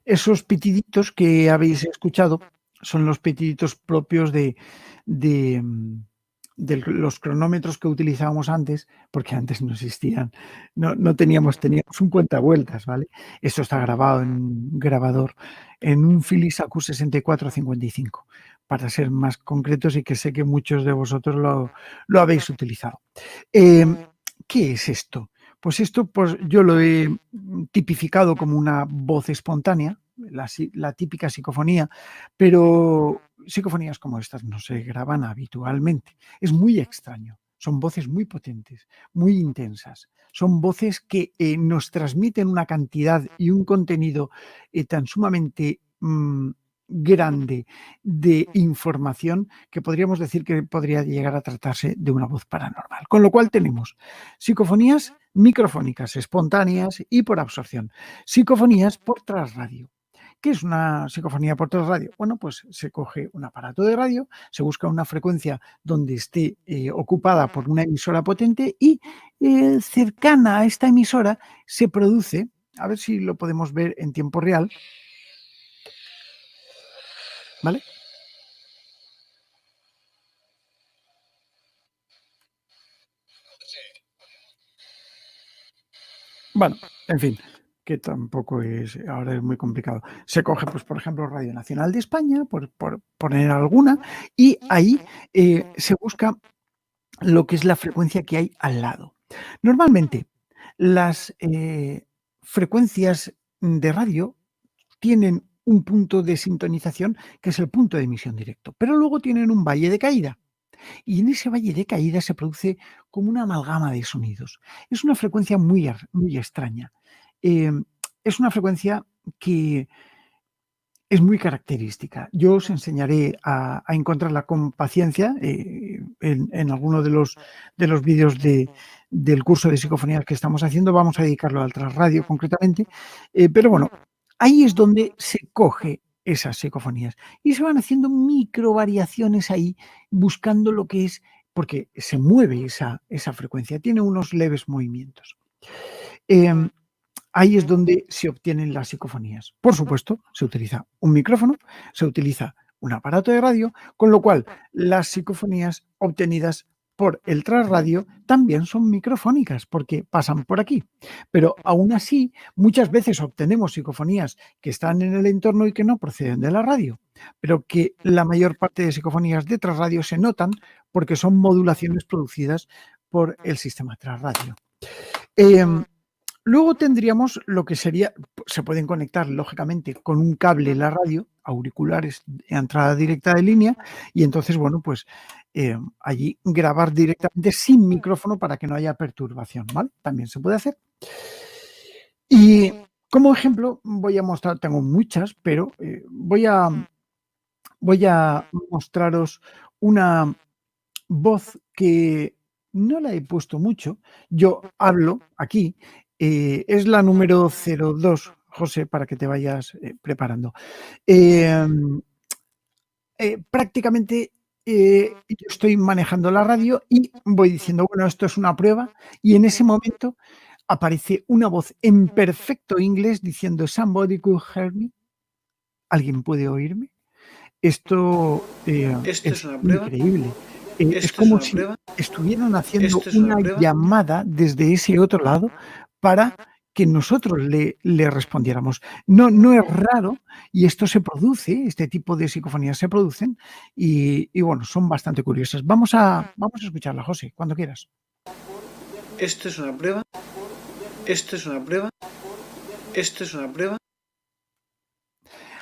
[SPEAKER 3] Esos pitiditos que habéis escuchado son los pitiditos propios de los cronómetros que utilizábamos antes, porque antes no existían, no teníamos un cuentavueltas, ¿vale? Esto está grabado en un grabador, en un Philips AQ6455, para ser más concretos y que sé que muchos de vosotros lo habéis utilizado. ¿Qué es esto? Pues esto yo lo he tipificado como una voz espontánea, la típica psicofonía, pero psicofonías como estas no se graban habitualmente. Es muy extraño. Son voces muy potentes, muy intensas. Son voces que nos transmiten una cantidad y un contenido tan sumamente grande de información que podríamos decir que podría llegar a tratarse de una voz paranormal. Con lo cual tenemos psicofonías microfónicas, espontáneas y por absorción. Psicofonías por trasradio. ¿Qué es una psicofonía por trasradio? Bueno, pues se coge un aparato de radio, se busca una frecuencia donde esté ocupada por una emisora potente y cercana a esta emisora se produce, a ver si lo podemos ver en tiempo real, ¿vale? Bueno, en fin, que tampoco ahora es muy complicado. Se coge, pues, por ejemplo, Radio Nacional de España, por poner alguna, y ahí se busca lo que es la frecuencia que hay al lado. Normalmente, las frecuencias de radio tienen un punto de sintonización que es el punto de emisión directo, pero luego tienen un valle de caída. Y en ese valle de caída se produce como una amalgama de sonidos. Es una frecuencia muy extraña. Es una frecuencia que es muy característica. Yo os enseñaré a encontrarla con paciencia en alguno de los vídeos del curso de psicofonías que estamos haciendo. Vamos a dedicarlo al trasradio concretamente. Pero bueno, ahí es donde se coge esas psicofonías y se van haciendo micro variaciones ahí buscando lo que es, porque se mueve esa frecuencia, tiene unos leves movimientos. Ahí es donde se obtienen las psicofonías. Por supuesto, se utiliza un micrófono, se utiliza un aparato de radio, con lo cual las psicofonías obtenidas por el trasradio también son microfónicas porque pasan por aquí. Pero aún así, muchas veces obtenemos psicofonías que están en el entorno y que no proceden de la radio, pero que la mayor parte de psicofonías de trasradio se notan porque son modulaciones producidas por el sistema trasradio. Luego tendríamos lo que sería, se pueden conectar lógicamente con un cable la radio, auriculares de entrada directa de línea, y entonces, bueno, pues allí grabar directamente sin micrófono para que no haya perturbación, ¿vale? También se puede hacer. Y como ejemplo voy a mostrar, tengo muchas, pero voy a mostraros una voz que no la he puesto mucho. Yo hablo aquí. Es la número 02, José, para que te vayas preparando. Prácticamente yo estoy manejando la radio y voy diciendo, bueno, esto es una prueba, y en ese momento aparece una voz en perfecto inglés diciendo, somebody could hear me. ¿Alguien puede oírme? Esto es una prueba increíble. es como si estuvieran haciendo una llamada desde ese otro lado para que nosotros le respondiéramos. No es raro y esto se produce, este tipo de psicofonías se producen y bueno, son bastante curiosas. Vamos a escucharla, José, cuando quieras.
[SPEAKER 4] Esto es una prueba. Esto es una prueba. Esto es una prueba.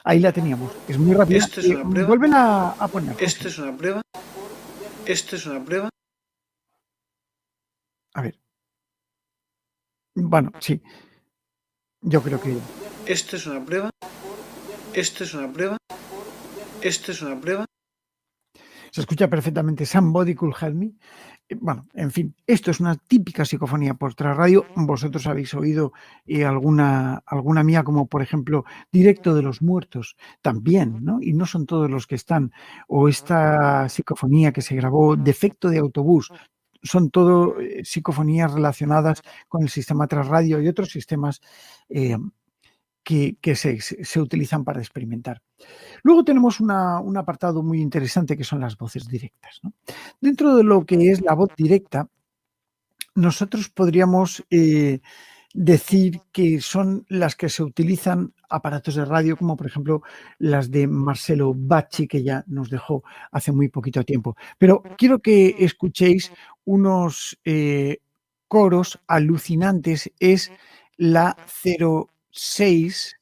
[SPEAKER 3] Ahí la teníamos. Es muy rápida.
[SPEAKER 4] Esto es una prueba.
[SPEAKER 3] Vuélvela a poner.
[SPEAKER 4] Esto es una prueba. Esto es una prueba.
[SPEAKER 3] A ver. Bueno, sí. Yo creo que...
[SPEAKER 4] Esto es una prueba. Esto es una prueba. Esto es una prueba.
[SPEAKER 3] Se escucha perfectamente Somebody Could Help Me. Bueno, en fin, esto es una típica psicofonía por radio. Vosotros habéis oído alguna mía, como por ejemplo Directo de los Muertos, también, ¿no? Y no son todos los que están. O esta psicofonía que se grabó, Defecto de Autobús. Son todo psicofonías relacionadas con el sistema radio y otros sistemas que se utilizan para experimentar. Luego tenemos un apartado muy interesante que son las voces directas, ¿no? Dentro de lo que es la voz directa, nosotros podríamos decir que son las que se utilizan aparatos de radio, como por ejemplo las de Marcelo Bacci, que ya nos dejó hace muy poquito tiempo. Pero quiero que escuchéis unos coros alucinantes. Es la 06,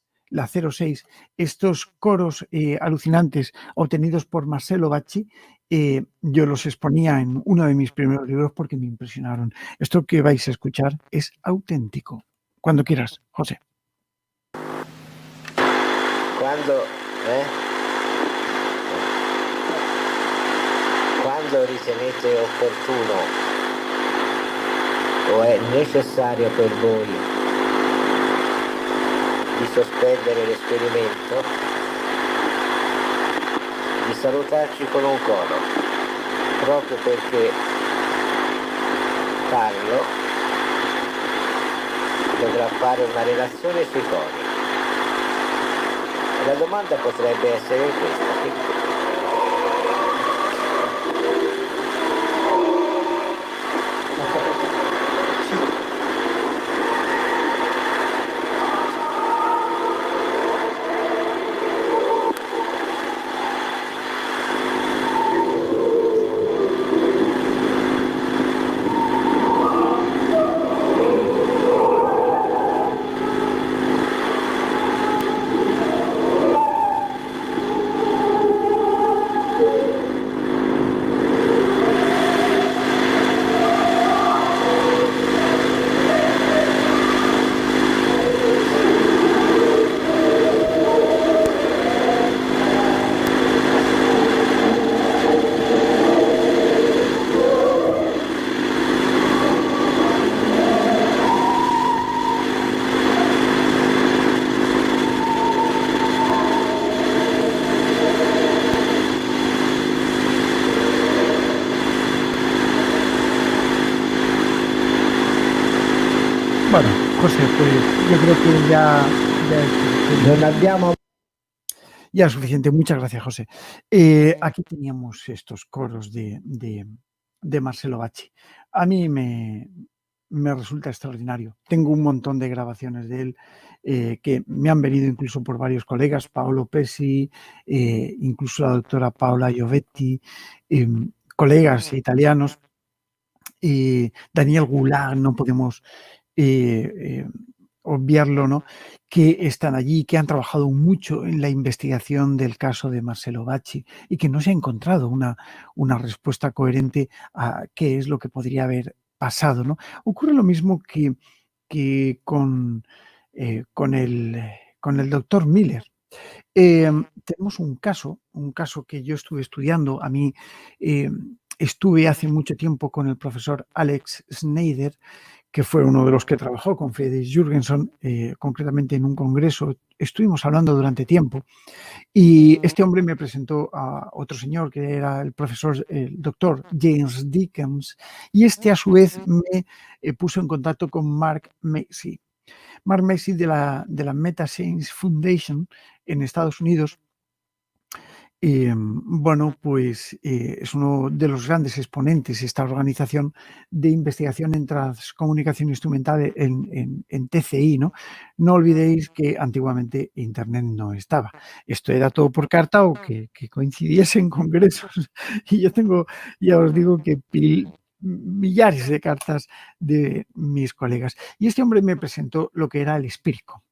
[SPEAKER 3] estos coros alucinantes obtenidos por Marcelo Bacci. Yo los exponía en uno de mis primeros libros porque me impresionaron. Esto que vais a escuchar es auténtico. Cuando quieras, José.
[SPEAKER 5] Quando ritenete opportuno o è necessario per voi di sospendere l'esperimento, di salutarci con un coro, proprio perché Carlo dovrà fare una relazione sui cori. La domanda potrebbe essere questa:
[SPEAKER 3] Bueno, José, pues yo creo que ya es suficiente. Muchas gracias, José. Aquí teníamos estos coros de Marcelo Bacci. A mí me resulta extraordinario. Tengo un montón de grabaciones de él que me han venido incluso por varios colegas, Paolo Pesi, incluso la doctora Paola Giovetti, colegas italianos, Daniel Goulart, no podemos obviarlo, ¿no? Que están allí, que han trabajado mucho en la investigación del caso de Marcelo Bacci y que no se ha encontrado una respuesta coherente a qué es lo que podría haber pasado, ¿no? Ocurre lo mismo que con el doctor Miller. Tenemos un caso que yo estuve estudiando. A mí estuve hace mucho tiempo con el profesor Alex Schneider, que fue uno de los que trabajó con Friedrich Jürgenson, concretamente en un congreso. Estuvimos hablando durante tiempo y este hombre me presentó a otro señor que era el profesor, el doctor James Dickens, y este a su vez me puso en contacto con Mark Macy. Mark Macy de la Meta Science Foundation en Estados Unidos, Bueno, pues es uno de los grandes exponentes, esta organización de investigación en transcomunicación instrumental en TCI, ¿no? No olvidéis que antiguamente Internet no estaba. Esto era todo por carta o que coincidiesen congresos. Y yo tengo, ya os digo que millares de cartas de mis colegas. Y este hombre me presentó lo que era el Espírico.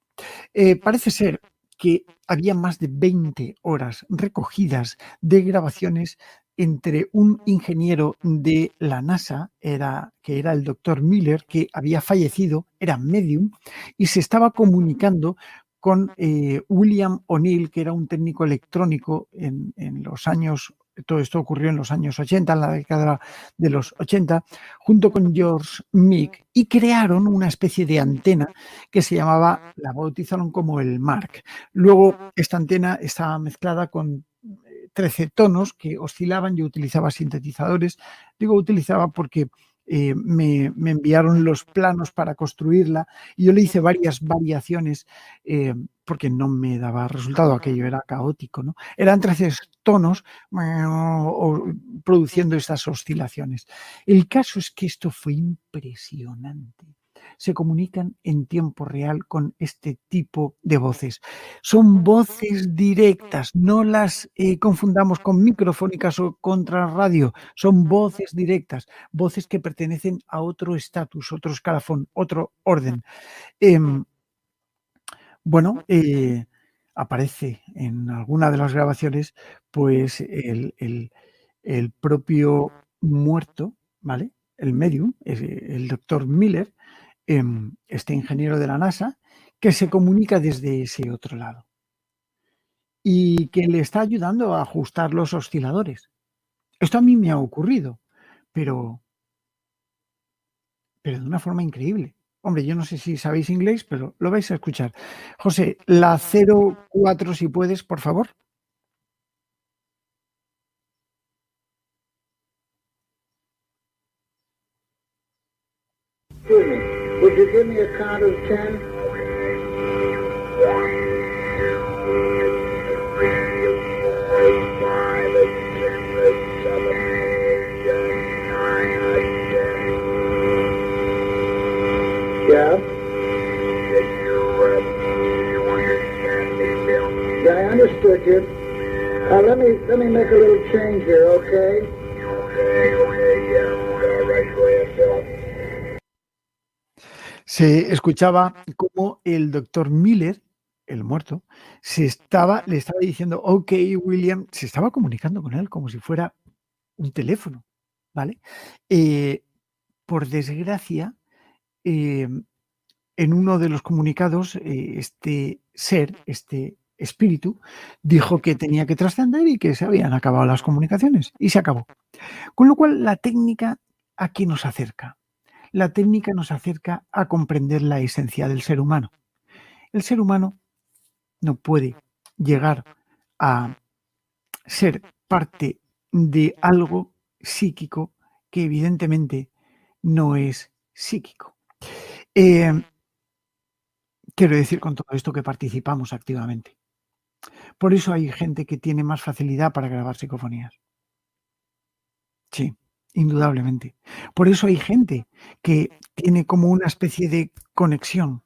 [SPEAKER 3] Parece ser que había más de 20 horas recogidas de grabaciones entre un ingeniero de la NASA, que era el doctor Miller, que había fallecido, era medium, y se estaba comunicando con William O'Neill, que era un técnico electrónico en los años, todo esto ocurrió en los años 80, en la década de los 80, junto con George Meek, y crearon una especie de antena que se llamaba, la bautizaron como el Mark. Luego, esta antena estaba mezclada con 13 tonos que oscilaban. Yo utilizaba sintetizadores. Digo utilizaba porque me enviaron los planos para construirla y yo le hice varias variaciones porque no me daba resultado, aquello era caótico, ¿no? Eran 13 tonos produciendo estas oscilaciones. El caso es que esto fue impresionante. Se comunican en tiempo real con este tipo de voces. Son voces directas, no las confundamos con microfónicas o contrarradio, son voces directas, voces que pertenecen a otro estatus, otro escalafón, otro orden. Bueno, aparece en alguna de las grabaciones pues el propio muerto, ¿vale? El medium, el doctor Miller, este ingeniero de la NASA, que se comunica desde ese otro lado y que le está ayudando a ajustar los osciladores. Esto a mí me ha ocurrido, pero de una forma increíble. Hombre, yo no sé si sabéis inglés, pero lo vais a escuchar. José, la 04, si puedes, por favor.
[SPEAKER 6] Excuse me, would you give me a count of 10? Yeah? Yeah, I understood you. Let me make a little change here, okay?
[SPEAKER 3] Se escuchaba como el doctor Miller, el muerto, le estaba diciendo, ok, William, se estaba comunicando con él como si fuera un teléfono, ¿vale? Por desgracia, en uno de los comunicados, este ser, este espíritu, dijo que tenía que trascender y que se habían acabado las comunicaciones, y se acabó. Con lo cual, la técnica, ¿a qué nos acerca? La técnica nos acerca a comprender la esencia del ser humano. El ser humano no puede llegar a ser parte de algo psíquico que evidentemente no es psíquico. Quiero decir con todo esto que participamos activamente. Por eso hay gente que tiene más facilidad para grabar psicofonías. Sí, indudablemente. Por eso hay gente que tiene como una especie de conexión.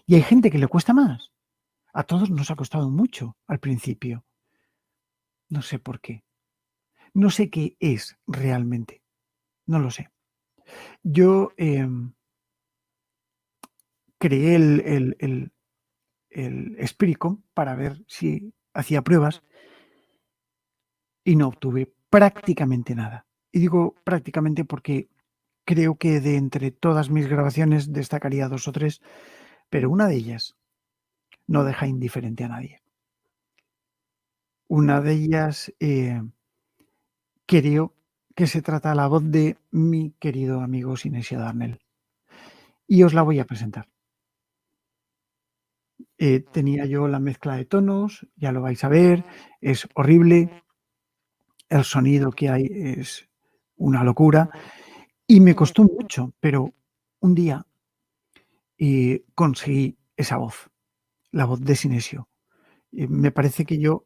[SPEAKER 3] Y hay gente que le cuesta más. A todos nos ha costado mucho al principio. No sé por qué. No sé qué es realmente. No lo sé. Yo creé el Spiricom para ver si hacía pruebas y no obtuve prácticamente nada. Y digo prácticamente porque creo que de entre todas mis grabaciones destacaría 2 o 3, pero una de ellas no deja indiferente a nadie. Una de ellas creo que se trata de la voz de mi querido amigo Sinesio Darnell. Y os la voy a presentar. Tenía yo la mezcla de tonos, ya lo vais a ver, es horrible, el sonido que hay es una locura y me costó mucho, pero un día conseguí esa voz, la voz de Sinesio. Me parece que yo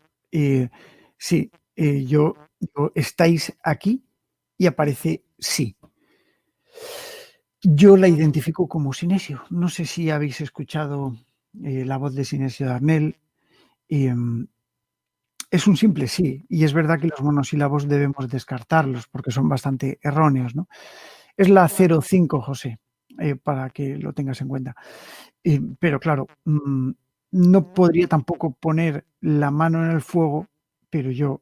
[SPEAKER 3] Sí, yo digo, ¿estáis aquí? Y aparece sí. Yo la identifico como Sinesio. No sé si habéis escuchado la voz de Sinesio Darnell. Es un simple sí, y es verdad que los monosílabos debemos descartarlos porque son bastante erróneos, ¿no? Es la 05, José, para que lo tengas en cuenta. Pero claro, no podría tampoco poner la mano en el fuego, pero yo,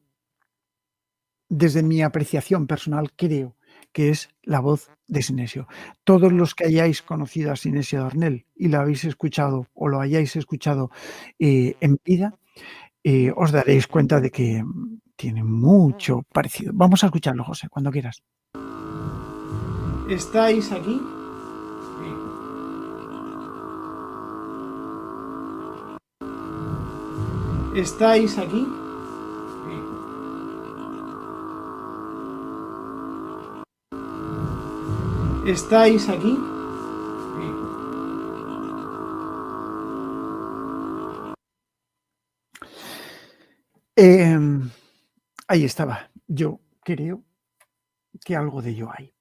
[SPEAKER 3] desde mi apreciación personal, creo que es la voz de Sinesio. Todos los que hayáis conocido a Sinesio Darnell y lo habéis escuchado o lo hayáis escuchado en vida, os daréis cuenta de que tiene mucho parecido. Vamos a escucharlo, José, cuando quieras.
[SPEAKER 4] ¿Estáis aquí? ¿Estáis aquí? ¿Estáis aquí?
[SPEAKER 3] Ahí estaba. Yo creo que algo de ello hay.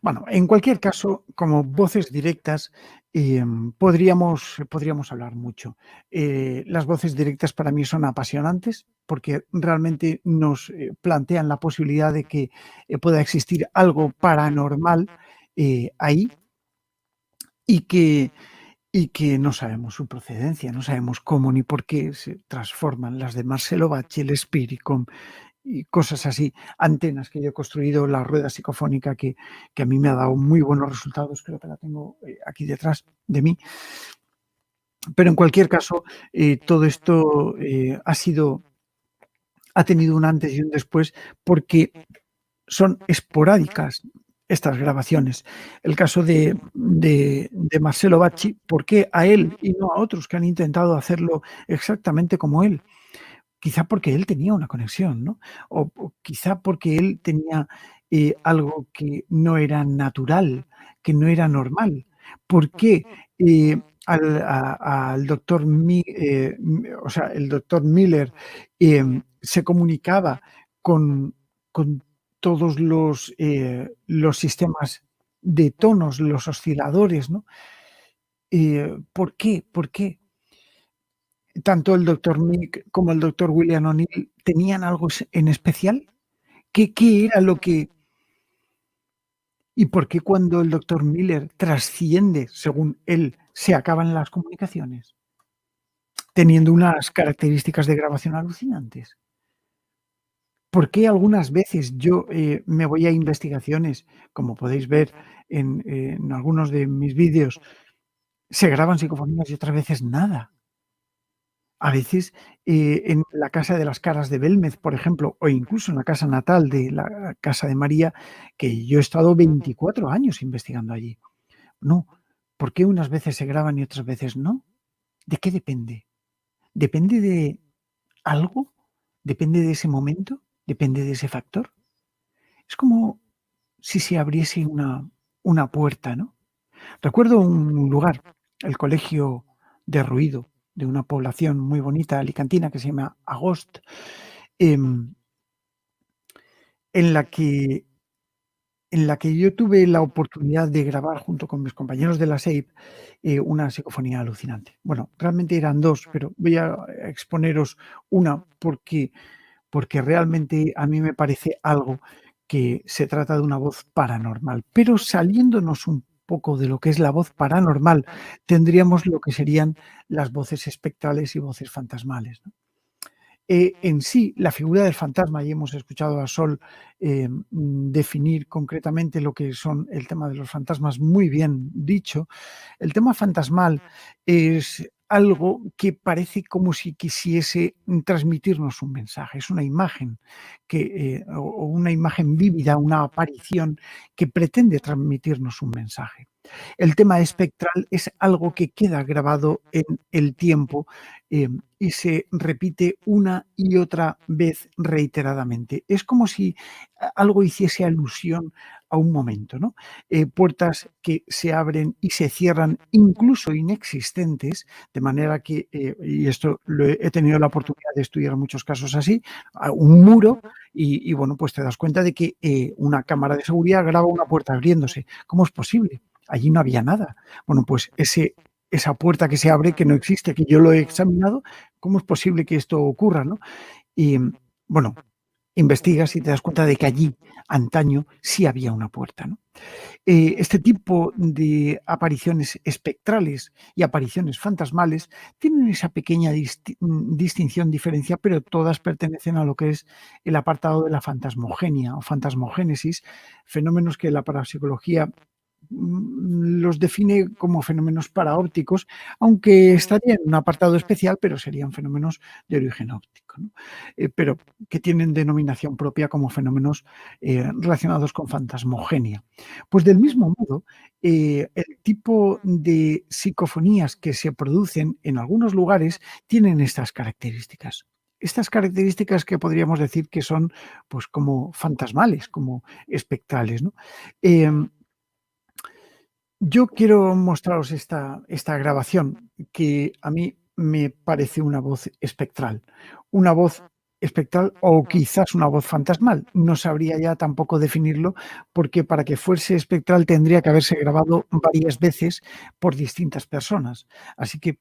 [SPEAKER 3] Bueno, en cualquier caso, como voces directas, podríamos hablar mucho. Las voces directas para mí son apasionantes porque realmente nos plantean la posibilidad de que pueda existir algo paranormal ahí y que no sabemos su procedencia, no sabemos cómo ni por qué se transforman. Las de Marcelo Bacci, el Spiricom y cosas así, antenas que yo he construido, la rueda psicofónica que a mí me ha dado muy buenos resultados, creo que la tengo aquí detrás de mí. Pero en cualquier caso, todo esto ha tenido un antes y un después porque son esporádicas estas grabaciones. El caso de Marcelo Bacci, ¿por qué a él y no a otros que han intentado hacerlo exactamente como él? Quizá porque él tenía una conexión, ¿no? O quizá porque él tenía algo que no era natural, que no era normal. ¿Por qué al doctor el doctor Miller se comunicaba con todos los sistemas de tonos, los osciladores, ¿no? ¿Por qué? ¿Por qué? Tanto el doctor Mick como el doctor William O'Neill tenían algo en especial. ¿Qué era lo que... ¿Y por qué cuando el doctor Miller trasciende, según él, se acaban las comunicaciones? Teniendo unas características de grabación alucinantes. ¿Por qué algunas veces yo me voy a investigaciones, como podéis ver en algunos de mis vídeos, se graban psicofonías y otras veces nada? A veces en la Casa de las Caras de Belmez, por ejemplo, o incluso en la casa natal de la Casa de María, que yo he estado 24 años investigando allí. No, ¿por qué unas veces se graban y otras veces no? ¿De qué depende? ¿Depende de algo? ¿Depende de ese momento? ¿Depende de ese factor? Es como si se abriese una puerta, ¿no? Recuerdo un lugar, el Colegio de Ruido, de una población muy bonita alicantina que se llama Agost, en la que yo tuve la oportunidad de grabar junto con mis compañeros de la SEIP una psicofonía alucinante. Bueno, realmente eran dos, pero voy a exponeros una porque realmente a mí me parece algo que se trata de una voz paranormal. Pero saliéndonos un poco de lo que es la voz paranormal, tendríamos lo que serían las voces espectrales y voces fantasmales, ¿no? En sí, la figura del fantasma, y hemos escuchado a Sol definir concretamente lo que son el tema de los fantasmas muy bien dicho. El tema fantasmal es algo que parece como si quisiese transmitirnos un mensaje, es una imagen o una imagen vívida, una aparición que pretende transmitirnos un mensaje. El tema espectral es algo que queda grabado en el tiempo y se repite una y otra vez reiteradamente. Es como si algo hiciese alusión a un momento, ¿no? Puertas que se abren y se cierran, incluso inexistentes, de manera que, y esto he tenido la oportunidad de estudiar muchos casos así, un muro y bueno, pues te das cuenta de que una cámara de seguridad graba una puerta abriéndose. ¿Cómo es posible? Allí no había nada. Bueno, pues esa puerta que se abre, que no existe, que yo lo he examinado, ¿cómo es posible que esto ocurra, no? Y bueno, investigas y te das cuenta de que allí, antaño, sí había una puerta, ¿no? Este tipo de apariciones espectrales y apariciones fantasmales tienen esa pequeña distinción, diferencia, pero todas pertenecen a lo que es el apartado de la fantasmogenia o fantasmogénesis, fenómenos que la parapsicología los define como fenómenos paraópticos, aunque estaría en un apartado especial, pero serían fenómenos de origen óptico, ¿no? Pero que tienen denominación propia como fenómenos relacionados con fantasmogenia. Pues del mismo modo, el tipo de psicofonías que se producen en algunos lugares tienen estas características. Estas características que podríamos decir que son pues como fantasmales, como espectrales, ¿no? Yo quiero mostraros esta grabación que a mí me parece una voz espectral. Una voz espectral o quizás una voz fantasmal. No sabría ya tampoco definirlo porque para que fuese espectral tendría que haberse grabado varias veces por distintas personas. Así que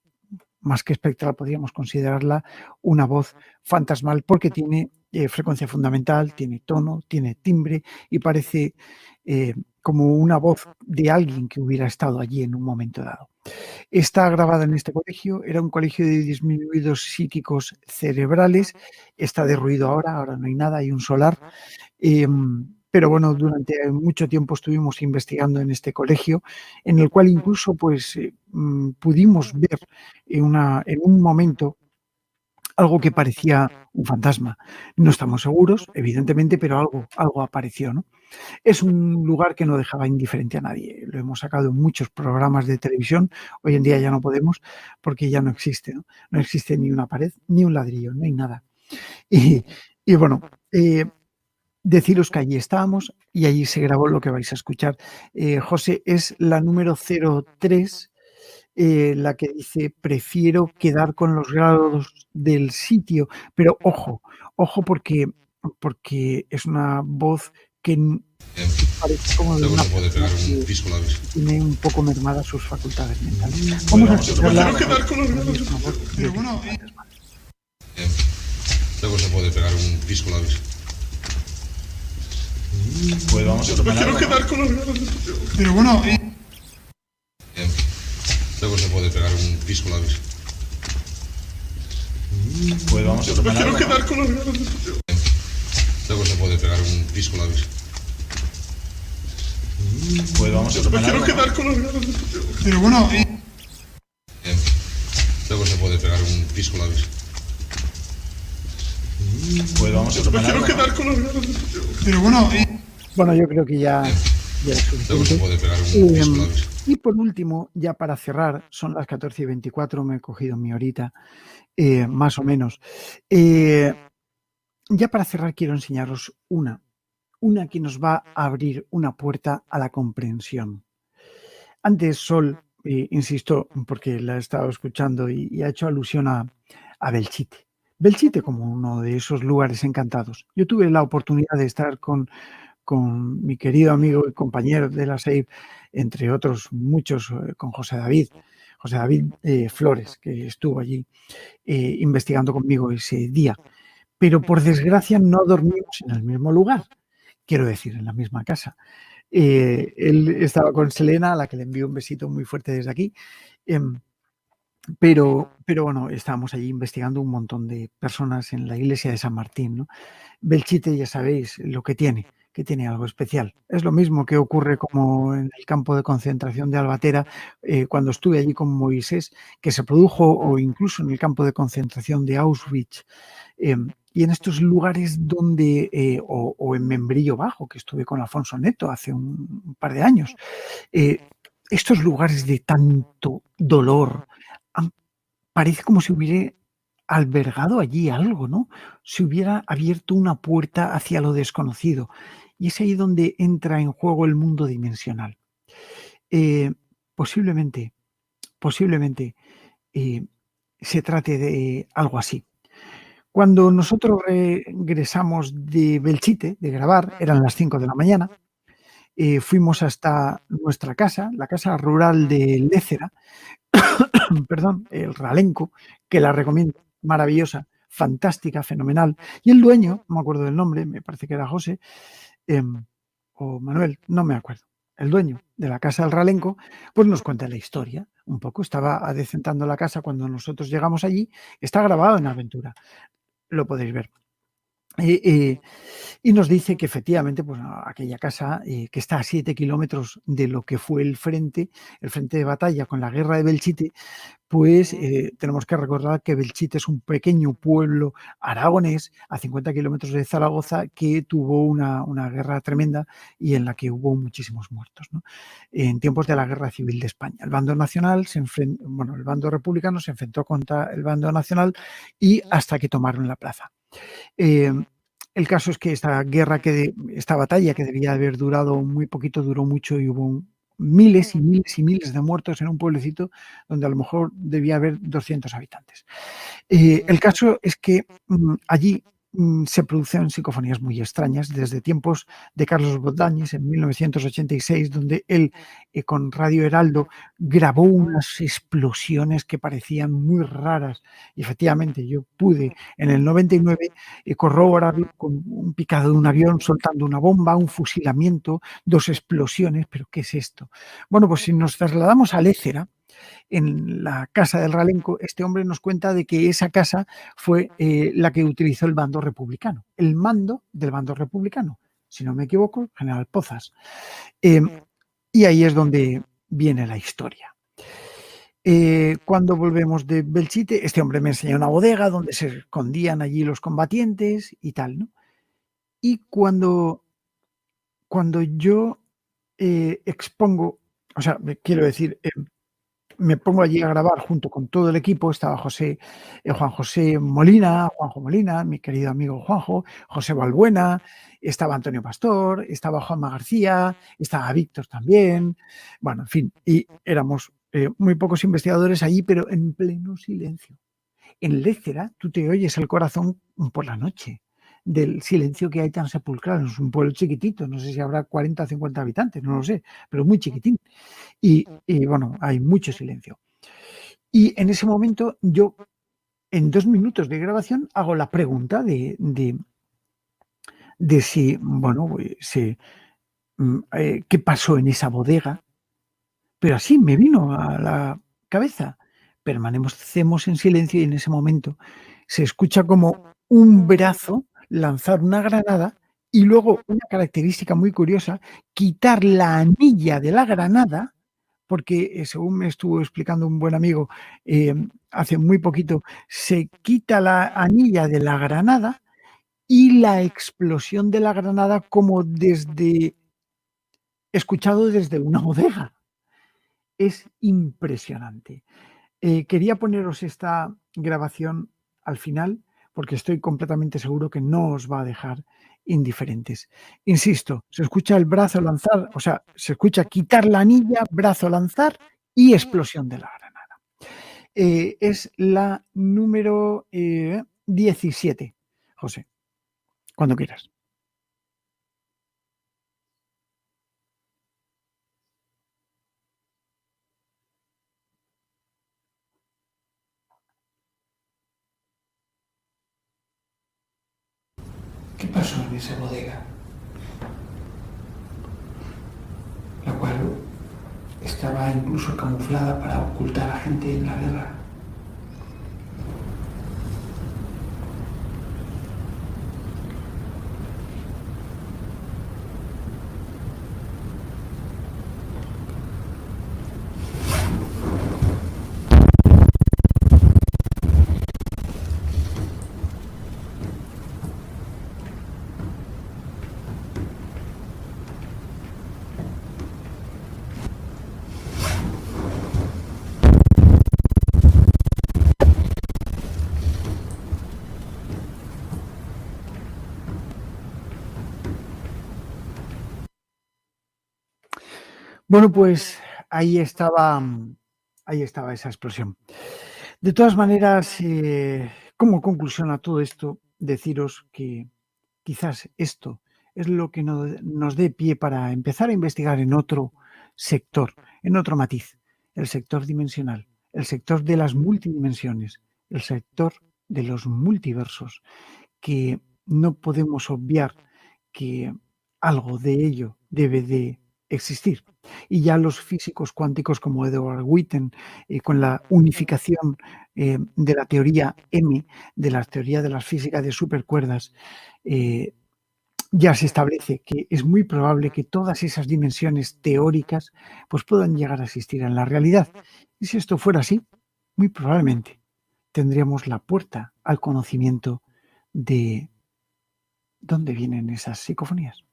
[SPEAKER 3] más que espectral podríamos considerarla una voz fantasmal porque tiene frecuencia fundamental, tiene tono, tiene timbre y parece como una voz de alguien que hubiera estado allí en un momento dado. Está grabada en este colegio, era un colegio de disminuidos psíquicos cerebrales, está derruido ahora no hay nada, hay un solar. Pero bueno, durante mucho tiempo estuvimos investigando en este colegio, en el cual incluso pues pudimos ver en un momento algo que parecía un fantasma. No estamos seguros, evidentemente, pero algo apareció, ¿no? Es un lugar que no dejaba indiferente a nadie. Lo hemos sacado en muchos programas de televisión. Hoy en día ya no podemos porque ya no existe, ¿no? No existe ni una pared, ni un ladrillo, no hay nada. Y bueno, deciros que allí estábamos y allí se grabó lo que vais a escuchar. José, es la número 03, la que dice: prefiero quedar con los grados del sitio. Pero ojo porque es una voz que parece como de una persona que tiene un poco mermadas sus facultades mentales. Vamos a escucharla.
[SPEAKER 7] Pero bueno, luego se puede pegar un pisco la vez. Pues vamos a tomar. Quiero quedar con los grados. Pero bueno, luego se puede pegar un pisco la vez. Pues vamos a tomar. Quiero quedar con los grados. Luego se puede pegar un pisco la vez. Pues vamos a tomar. Quiero quedar con los grados. Pero bueno, luego se puede pegar un pisco la vez. Pues vamos a tomar. Quiero quedar con los grados. Pero bueno,
[SPEAKER 3] bueno, yo creo que ya es suficiente. Y por último, ya para cerrar, son las 14:24, me he cogido mi horita, más o menos. Ya para cerrar quiero enseñaros una que nos va a abrir una puerta a la comprensión. Antes Sol, insisto, porque la he estado escuchando y ha hecho alusión a Belchite. Belchite como uno de esos lugares encantados. Yo tuve la oportunidad de estar con mi querido amigo y compañero de la SEIP, entre otros muchos, con José David Flores, que estuvo allí investigando conmigo ese día. Pero por desgracia no dormimos en el mismo lugar, quiero decir, en la misma casa. Él estaba con Selena, a la que le envío un besito muy fuerte desde aquí. Pero bueno, estábamos allí investigando un montón de personas en la iglesia de San Martín, ¿no? Belchite, ya sabéis lo que tiene algo especial. Es lo mismo que ocurre como en el campo de concentración de Albatera, cuando estuve allí con Moisés, que se produjo, o incluso en el campo de concentración de Auschwitz. Y en estos lugares donde, o en Membrillo Bajo, que estuve con Alfonso Neto hace un par de años, estos lugares de tanto dolor, parece como si hubiera albergado allí algo, ¿no? Se hubiera abierto una puerta hacia lo desconocido. Y es ahí donde entra en juego el mundo dimensional. Posiblemente se trate de algo así. Cuando nosotros regresamos de Belchite, de grabar, eran las 5 de la mañana, fuimos hasta nuestra casa, la casa rural de Lécera, perdón, el Ralenco, que la recomiendo, maravillosa, fantástica, fenomenal. Y el dueño, no me acuerdo del nombre, me parece que era José, o Manuel, no me acuerdo, el dueño de la casa del Ralenco, pues nos cuenta la historia un poco. Estaba adecentando la casa cuando nosotros llegamos allí, está grabado en Aventura, lo podéis ver. Y nos dice que efectivamente pues, aquella casa que está a 7 kilómetros de lo que fue el frente de batalla con la guerra de Belchite, pues tenemos que recordar que Belchite es un pequeño pueblo aragonés a 50 kilómetros de Zaragoza que tuvo una guerra tremenda y en la que hubo muchísimos muertos, ¿no? En tiempos de la Guerra Civil de España. El bando nacional el bando republicano se enfrentó contra el bando nacional y hasta que tomaron la plaza. El caso es que esta batalla que debía haber durado muy poquito, duró mucho y hubo miles y miles y miles de muertos en un pueblecito donde a lo mejor debía haber 200 habitantes. El caso es que allí se producen psicofonías muy extrañas desde tiempos de Carlos Bodañez en 1986, donde él con Radio Heraldo grabó unas explosiones que parecían muy raras y efectivamente yo pude en el 99 corroborar con un picado de un avión soltando una bomba, un fusilamiento, 2 explosiones, pero ¿qué es esto? Bueno, pues si nos trasladamos a Lécera, en la casa del Ralenco, este hombre nos cuenta de que esa casa fue la que utilizó el bando republicano, el mando del bando republicano, si no me equivoco, General Pozas. Y ahí es donde viene la historia. Cuando volvemos de Belchite, este hombre me enseña una bodega donde se escondían allí los combatientes y tal, ¿no? Y cuando yo expongo, o sea, quiero decir, me pongo allí a grabar junto con todo el equipo, estaba Juan José Molina, Juanjo Molina, mi querido amigo Juanjo, José Balbuena, estaba Antonio Pastor, estaba Juanma García, estaba Víctor también, bueno, en fin, y éramos muy pocos investigadores allí, pero en pleno silencio. En Lécera tú te oyes el corazón por la noche, del silencio que hay tan sepulcral. Es un pueblo chiquitito, no sé si habrá 40 o 50 habitantes, no lo sé, pero muy chiquitín. Y bueno, hay mucho silencio. Y en ese momento yo, en 2 minutos de grabación, hago la pregunta de si, bueno, qué pasó en esa bodega. Pero así me vino a la cabeza. Permanecemos en silencio y en ese momento se escucha como un brazo lanzar una granada y luego una característica muy curiosa, quitar la anilla de la granada, porque según me estuvo explicando un buen amigo hace muy poquito, se quita la anilla de la granada y la explosión de la granada como escuchado desde una bodega. Es impresionante. Quería poneros esta grabación al final porque estoy completamente seguro que no os va a dejar indiferentes. Insisto, se escucha el brazo lanzar, o sea, se escucha quitar la anilla, brazo lanzar y explosión de la granada. Es la número 17, José, cuando quieras. ¿Qué pasó en esa bodega? La cual estaba incluso camuflada para ocultar a gente en la guerra. Bueno, pues ahí estaba esa explosión. De todas maneras, como conclusión a todo esto, deciros que quizás esto es lo que nos dé pie para empezar a investigar en otro sector, en otro matiz, el sector dimensional, el sector de las multidimensiones, el sector de los multiversos, que no podemos obviar que algo de ello debe de existir. Y ya los físicos cuánticos como Edward Witten, con la unificación de la teoría M, de la teoría de las físicas de supercuerdas, ya se establece que es muy probable que todas esas dimensiones teóricas pues puedan llegar a existir en la realidad. Y si esto fuera así, muy probablemente tendríamos la puerta al conocimiento de dónde vienen esas psicofonías.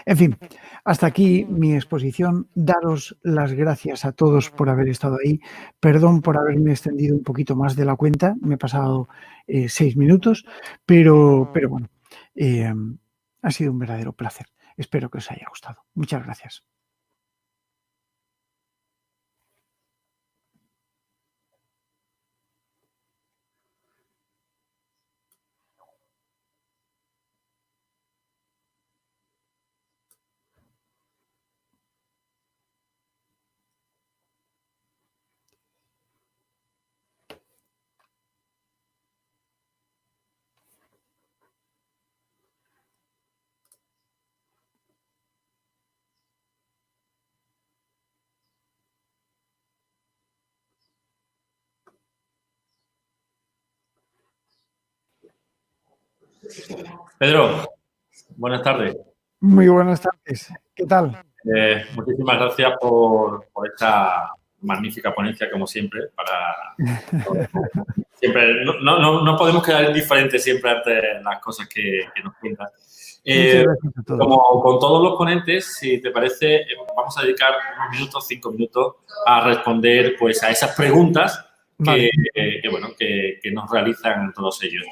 [SPEAKER 3] En fin, hasta aquí mi exposición. Daros las gracias a todos por haber estado ahí. Perdón por haberme extendido un poquito más de la cuenta. Me he pasado 6 minutos, pero bueno, ha sido un verdadero placer. Espero que os haya gustado. Muchas gracias.
[SPEAKER 8] Pedro, buenas tardes.
[SPEAKER 3] Muy buenas tardes. ¿Qué tal?
[SPEAKER 8] Muchísimas gracias por esta magnífica ponencia, como siempre. Siempre no podemos quedar indiferentes siempre ante las cosas que nos cuentan.
[SPEAKER 3] Muchas gracias a todos.
[SPEAKER 8] Como con todos los ponentes, si te parece, vamos a dedicar unos minutos, 5 minutos, a responder pues a esas preguntas
[SPEAKER 3] Vale.
[SPEAKER 8] que nos realizan todos ellos.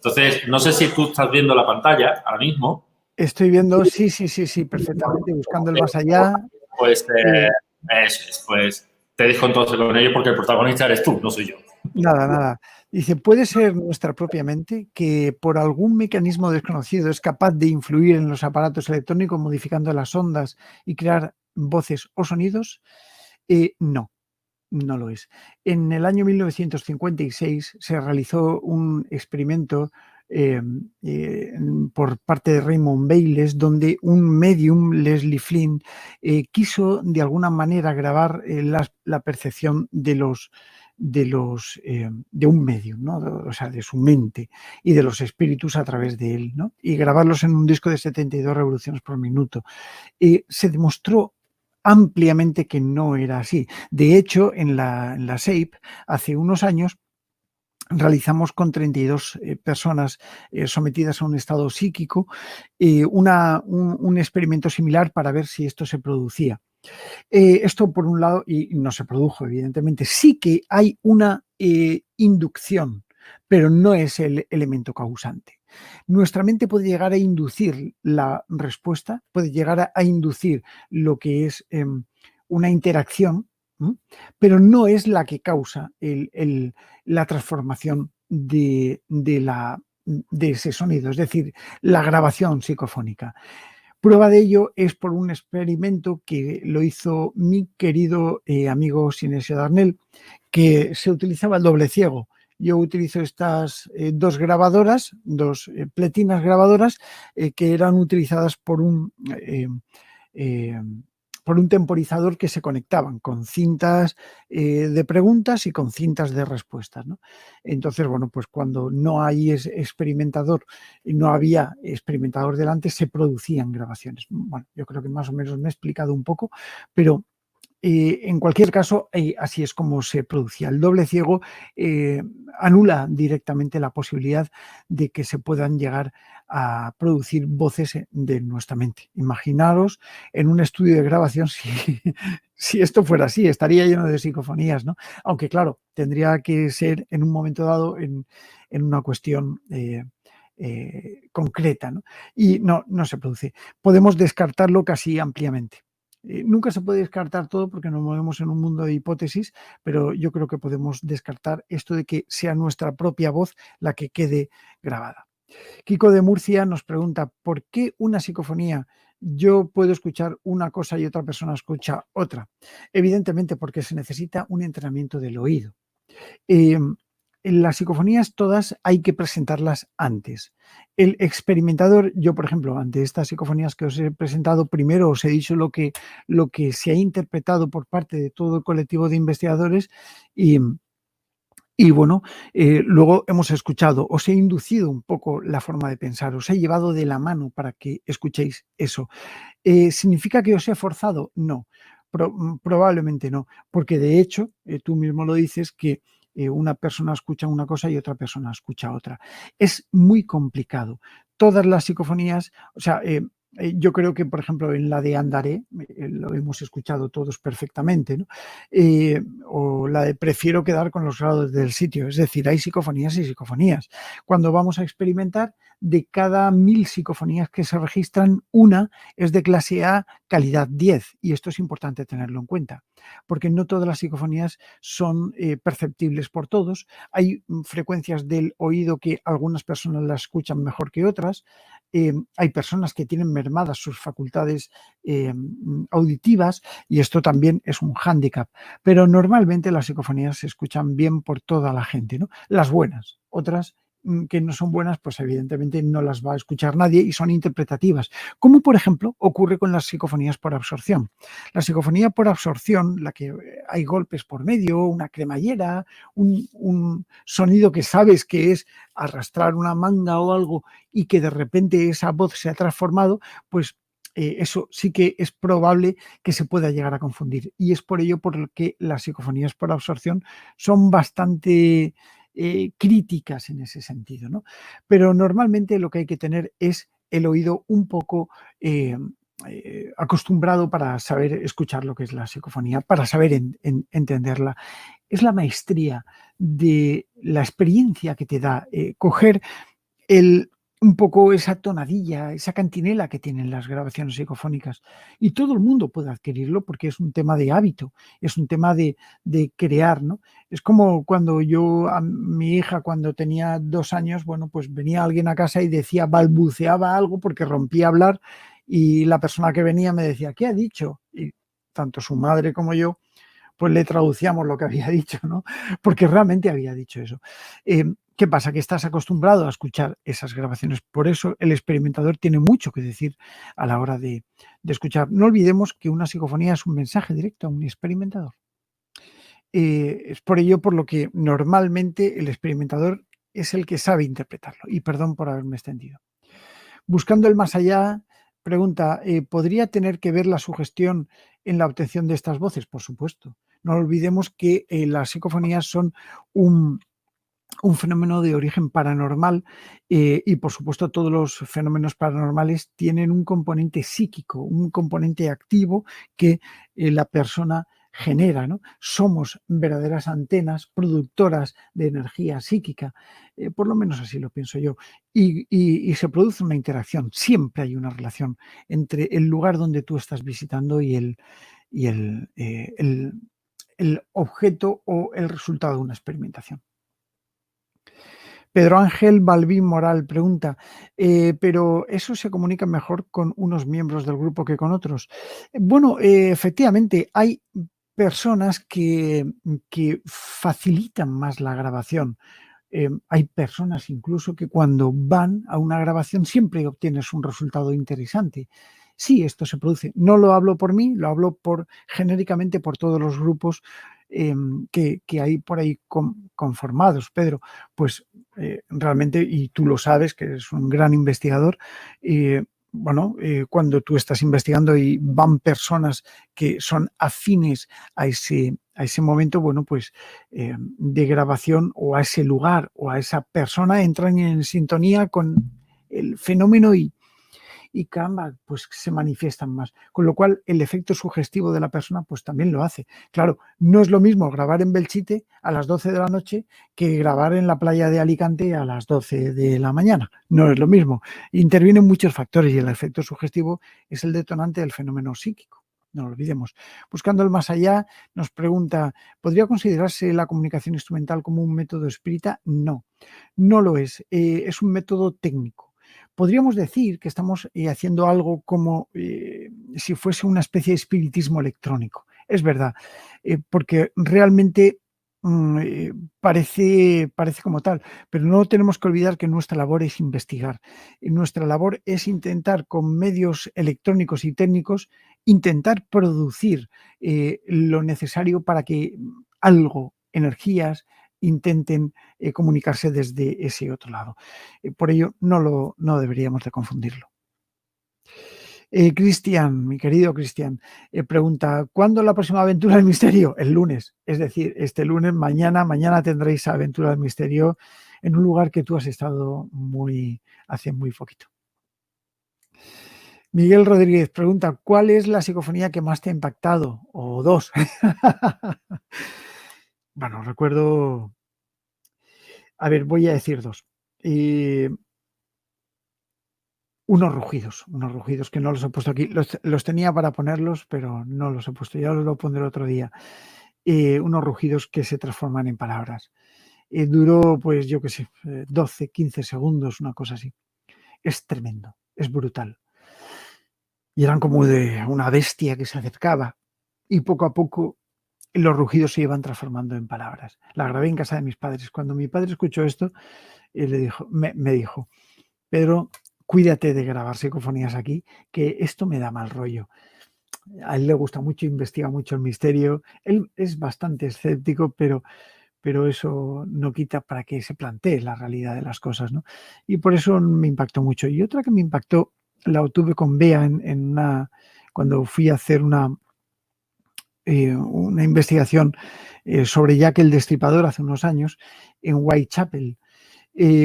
[SPEAKER 8] Entonces, no sé si tú estás viendo la pantalla ahora mismo.
[SPEAKER 3] Estoy viendo, sí, perfectamente, buscando el más allá.
[SPEAKER 8] Pues pues te dejo entonces con ello porque el protagonista eres tú, no soy yo.
[SPEAKER 3] Nada. Dice, ¿puede ser nuestra propia mente que por algún mecanismo desconocido es capaz de influir en los aparatos electrónicos modificando las ondas y crear voces o sonidos? No lo es. En el año 1956 se realizó un experimento por parte de Raymond Bayles, donde un medium, Leslie Flynn, quiso de alguna manera grabar la percepción de un medium, ¿no? O sea, de su mente y de los espíritus a través de él, ¿no? Y grabarlos en un disco de 72 revoluciones por minuto. Se demostró ampliamente que no era así. De hecho, en la SAPE, hace unos años, realizamos con 32 personas sometidas a un estado psíquico un experimento similar para ver si esto se producía. Esto por un lado, y no se produjo evidentemente, sí que hay una inducción, pero no es el elemento causante. Nuestra mente puede llegar a inducir la respuesta, puede llegar a inducir lo que es una interacción, pero no es la que causa la transformación de ese sonido, es decir, la grabación psicofónica. Prueba de ello es por un experimento que lo hizo mi querido amigo Sinesio Darnell, que se utilizaba el doble ciego. Yo utilizo estas dos grabadoras, dos pletinas grabadoras que eran utilizadas por un temporizador que se conectaban con cintas de preguntas y con cintas de respuestas, ¿no? Entonces, bueno, pues cuando no hay experimentador y no había experimentador delante, se producían grabaciones. Bueno, yo creo que más o menos me he explicado un poco, pero en cualquier caso, así es como se producía. El doble ciego anula directamente la posibilidad de que se puedan llegar a producir voces de nuestra mente. Imaginaros en un estudio de grabación si esto fuera así, estaría lleno de psicofonías, ¿no? Aunque claro, tendría que ser en un momento dado en una cuestión concreta, ¿no? Y no se produce. Podemos descartarlo casi ampliamente. Nunca se puede descartar todo porque nos movemos en un mundo de hipótesis, pero yo creo que podemos descartar esto de que sea nuestra propia voz la que quede grabada. Kiko de Murcia nos pregunta, ¿por qué una psicofonía? Yo puedo escuchar una cosa y otra persona escucha otra. Evidentemente porque se necesita un entrenamiento del oído. En las psicofonías todas hay que presentarlas antes. El experimentador, yo por ejemplo, ante estas psicofonías que os he presentado, primero os he dicho lo que se ha interpretado por parte de todo el colectivo de investigadores y bueno, luego hemos escuchado, os he inducido un poco la forma de pensar, os he llevado de la mano para que escuchéis eso. ¿Significa que os he forzado? No, probablemente no, porque de hecho, tú mismo lo dices que una persona escucha una cosa y otra persona escucha otra. Es muy complicado. Todas las psicofonías, o sea, yo creo que, por ejemplo, en la de Andaré, lo hemos escuchado todos perfectamente, ¿no? O la de Prefiero quedar con los grados del sitio. Es decir, hay psicofonías y psicofonías. Cuando vamos a experimentar, de cada 1000 psicofonías que se registran, una es de clase A, calidad 10. Y esto es importante tenerlo en cuenta, porque no todas las psicofonías son perceptibles por todos. Hay frecuencias del oído que algunas personas las escuchan mejor que otras. Hay personas que tienen mermadas sus facultades auditivas y esto también es un hándicap. Pero normalmente las psicofonías se escuchan bien por toda la gente, ¿no? Las buenas, otras que no son buenas, pues evidentemente no las va a escuchar nadie y son interpretativas, como por ejemplo ocurre con las psicofonías por absorción. La psicofonía por absorción, la que hay golpes por medio, una cremallera, un sonido que sabes que es arrastrar una manga o algo y que de repente esa voz se ha transformado, pues eso sí que es probable que se pueda llegar a confundir. Y es por ello por lo que las psicofonías por absorción son bastante críticas en ese sentido, ¿no? Pero normalmente lo que hay que tener es el oído un poco acostumbrado para saber escuchar lo que es la psicofonía, para saber entenderla. Es la maestría de la experiencia que te da coger un poco esa tonadilla, esa cantinela que tienen las grabaciones psicofónicas. Y todo el mundo puede adquirirlo porque es un tema de hábito, es un tema de crear, ¿no? Es como cuando a mi hija, cuando tenía 2 años, bueno, pues venía alguien a casa y decía, balbuceaba algo porque rompía a hablar y la persona que venía me decía, ¿qué ha dicho? Y tanto su madre como yo, pues le traducíamos lo que había dicho, ¿no? Porque realmente había dicho eso. ¿Qué pasa? Que estás acostumbrado a escuchar esas grabaciones. Por eso el experimentador tiene mucho que decir a la hora de escuchar. No olvidemos que una psicofonía es un mensaje directo a un experimentador. Es por ello por lo que normalmente el experimentador es el que sabe interpretarlo. Y perdón por haberme extendido. Buscando el más allá, pregunta, ¿podría tener que ver la sugestión en la obtención de estas voces? Por supuesto. No olvidemos que las psicofonías son un fenómeno de origen paranormal y por supuesto todos los fenómenos paranormales tienen un componente psíquico, un componente activo que la persona genera, ¿no? Somos verdaderas antenas productoras de energía psíquica, por lo menos así lo pienso yo, y se produce una interacción, siempre hay una relación entre el lugar donde tú estás visitando y el objeto o el resultado de una experimentación. Pedro Ángel Balbín Moral pregunta, ¿pero eso se comunica mejor con unos miembros del grupo que con otros? Bueno, efectivamente, hay personas que facilitan más la grabación. Hay personas incluso que cuando van a una grabación siempre obtienes un resultado interesante. Sí, esto se produce. No lo hablo por mí, lo hablo genéricamente por todos los grupos que hay por ahí conformados, Pedro. Pues realmente, y tú lo sabes, que eres un gran investigador, bueno, cuando tú estás investigando y van personas que son afines a ese momento, bueno, pues de grabación o a ese lugar o a esa persona entran en sintonía con el fenómeno y caramba, pues se manifiestan más. Con lo cual, el efecto sugestivo de la persona, pues también lo hace. Claro, no es lo mismo grabar en Belchite a las 12 de la noche que grabar en la playa de Alicante a las 12 de la mañana. No es lo mismo. Intervienen muchos factores y el efecto sugestivo es el detonante del fenómeno psíquico. no lo olvidemos. Buscando el más allá, nos pregunta, ¿podría considerarse la comunicación instrumental como un método espírita? No, no lo es. Es un método técnico. Podríamos decir que estamos haciendo algo como si fuese una especie de espiritismo electrónico. Es verdad, porque realmente parece como tal, pero no tenemos que olvidar que nuestra labor es investigar. Y nuestra labor es intentar, con medios electrónicos y técnicos, intentar producir lo necesario para que algo, energías, intenten comunicarse desde ese otro lado. Por ello, no deberíamos de confundirlo. Cristian, mi querido Cristian, pregunta, ¿cuándo la próxima aventura del misterio? El lunes, es decir, este lunes, mañana tendréis Aventura del Misterio en un lugar que tú has estado hace muy poquito. Miguel Rodríguez pregunta, ¿cuál es la psicofonía que más te ha impactado? O dos. Bueno, recuerdo, a ver, voy a decir dos. Unos rugidos que no los he puesto aquí. Los tenía para ponerlos, pero no los he puesto. Ya los lo pondré otro día. Unos rugidos que se transforman en palabras. Duró, pues yo qué sé, 12, 15 segundos, una cosa así. Es tremendo, es brutal. Y eran como de una bestia que se acercaba. Y poco a poco los rugidos se iban transformando en palabras. La grabé en casa de mis padres. Cuando mi padre escuchó esto, me dijo, Pedro, cuídate de grabar psicofonías aquí, que esto me da mal rollo. A él le gusta mucho, investiga mucho el misterio. Él es bastante escéptico, pero eso no quita para que se plantee la realidad de las cosas, ¿no? Y por eso me impactó mucho. Y otra que me impactó, la obtuve con Bea cuando fui a hacer una investigación sobre Jack el Destripador hace unos años en Whitechapel.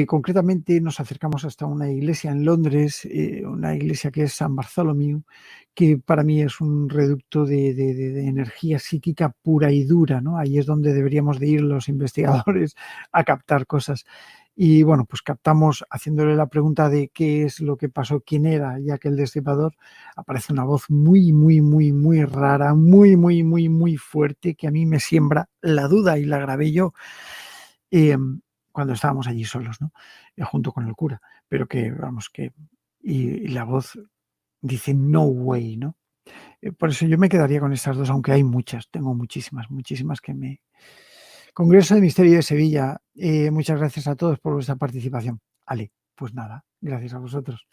[SPEAKER 3] Concretamente nos acercamos hasta una iglesia en Londres, una iglesia que es San Bartholomew, que para mí es un reducto de energía psíquica pura y dura, ¿no? Ahí es donde deberíamos de ir los investigadores a captar cosas. Y bueno, pues captamos, haciéndole la pregunta de qué es lo que pasó, quién era Jack el Destripador, aparece una voz muy, muy, muy, muy rara, muy, muy, muy, muy fuerte, que a mí me siembra la duda y la grabé yo. Cuando estábamos allí solos, ¿no? Junto con el cura, pero que, vamos, y la voz dice no way, ¿no? Por eso yo me quedaría con estas dos, aunque hay muchas, tengo muchísimas que me... Congreso de Misterio de Sevilla, muchas gracias a todos por vuestra participación. Ale, pues nada, gracias a vosotros.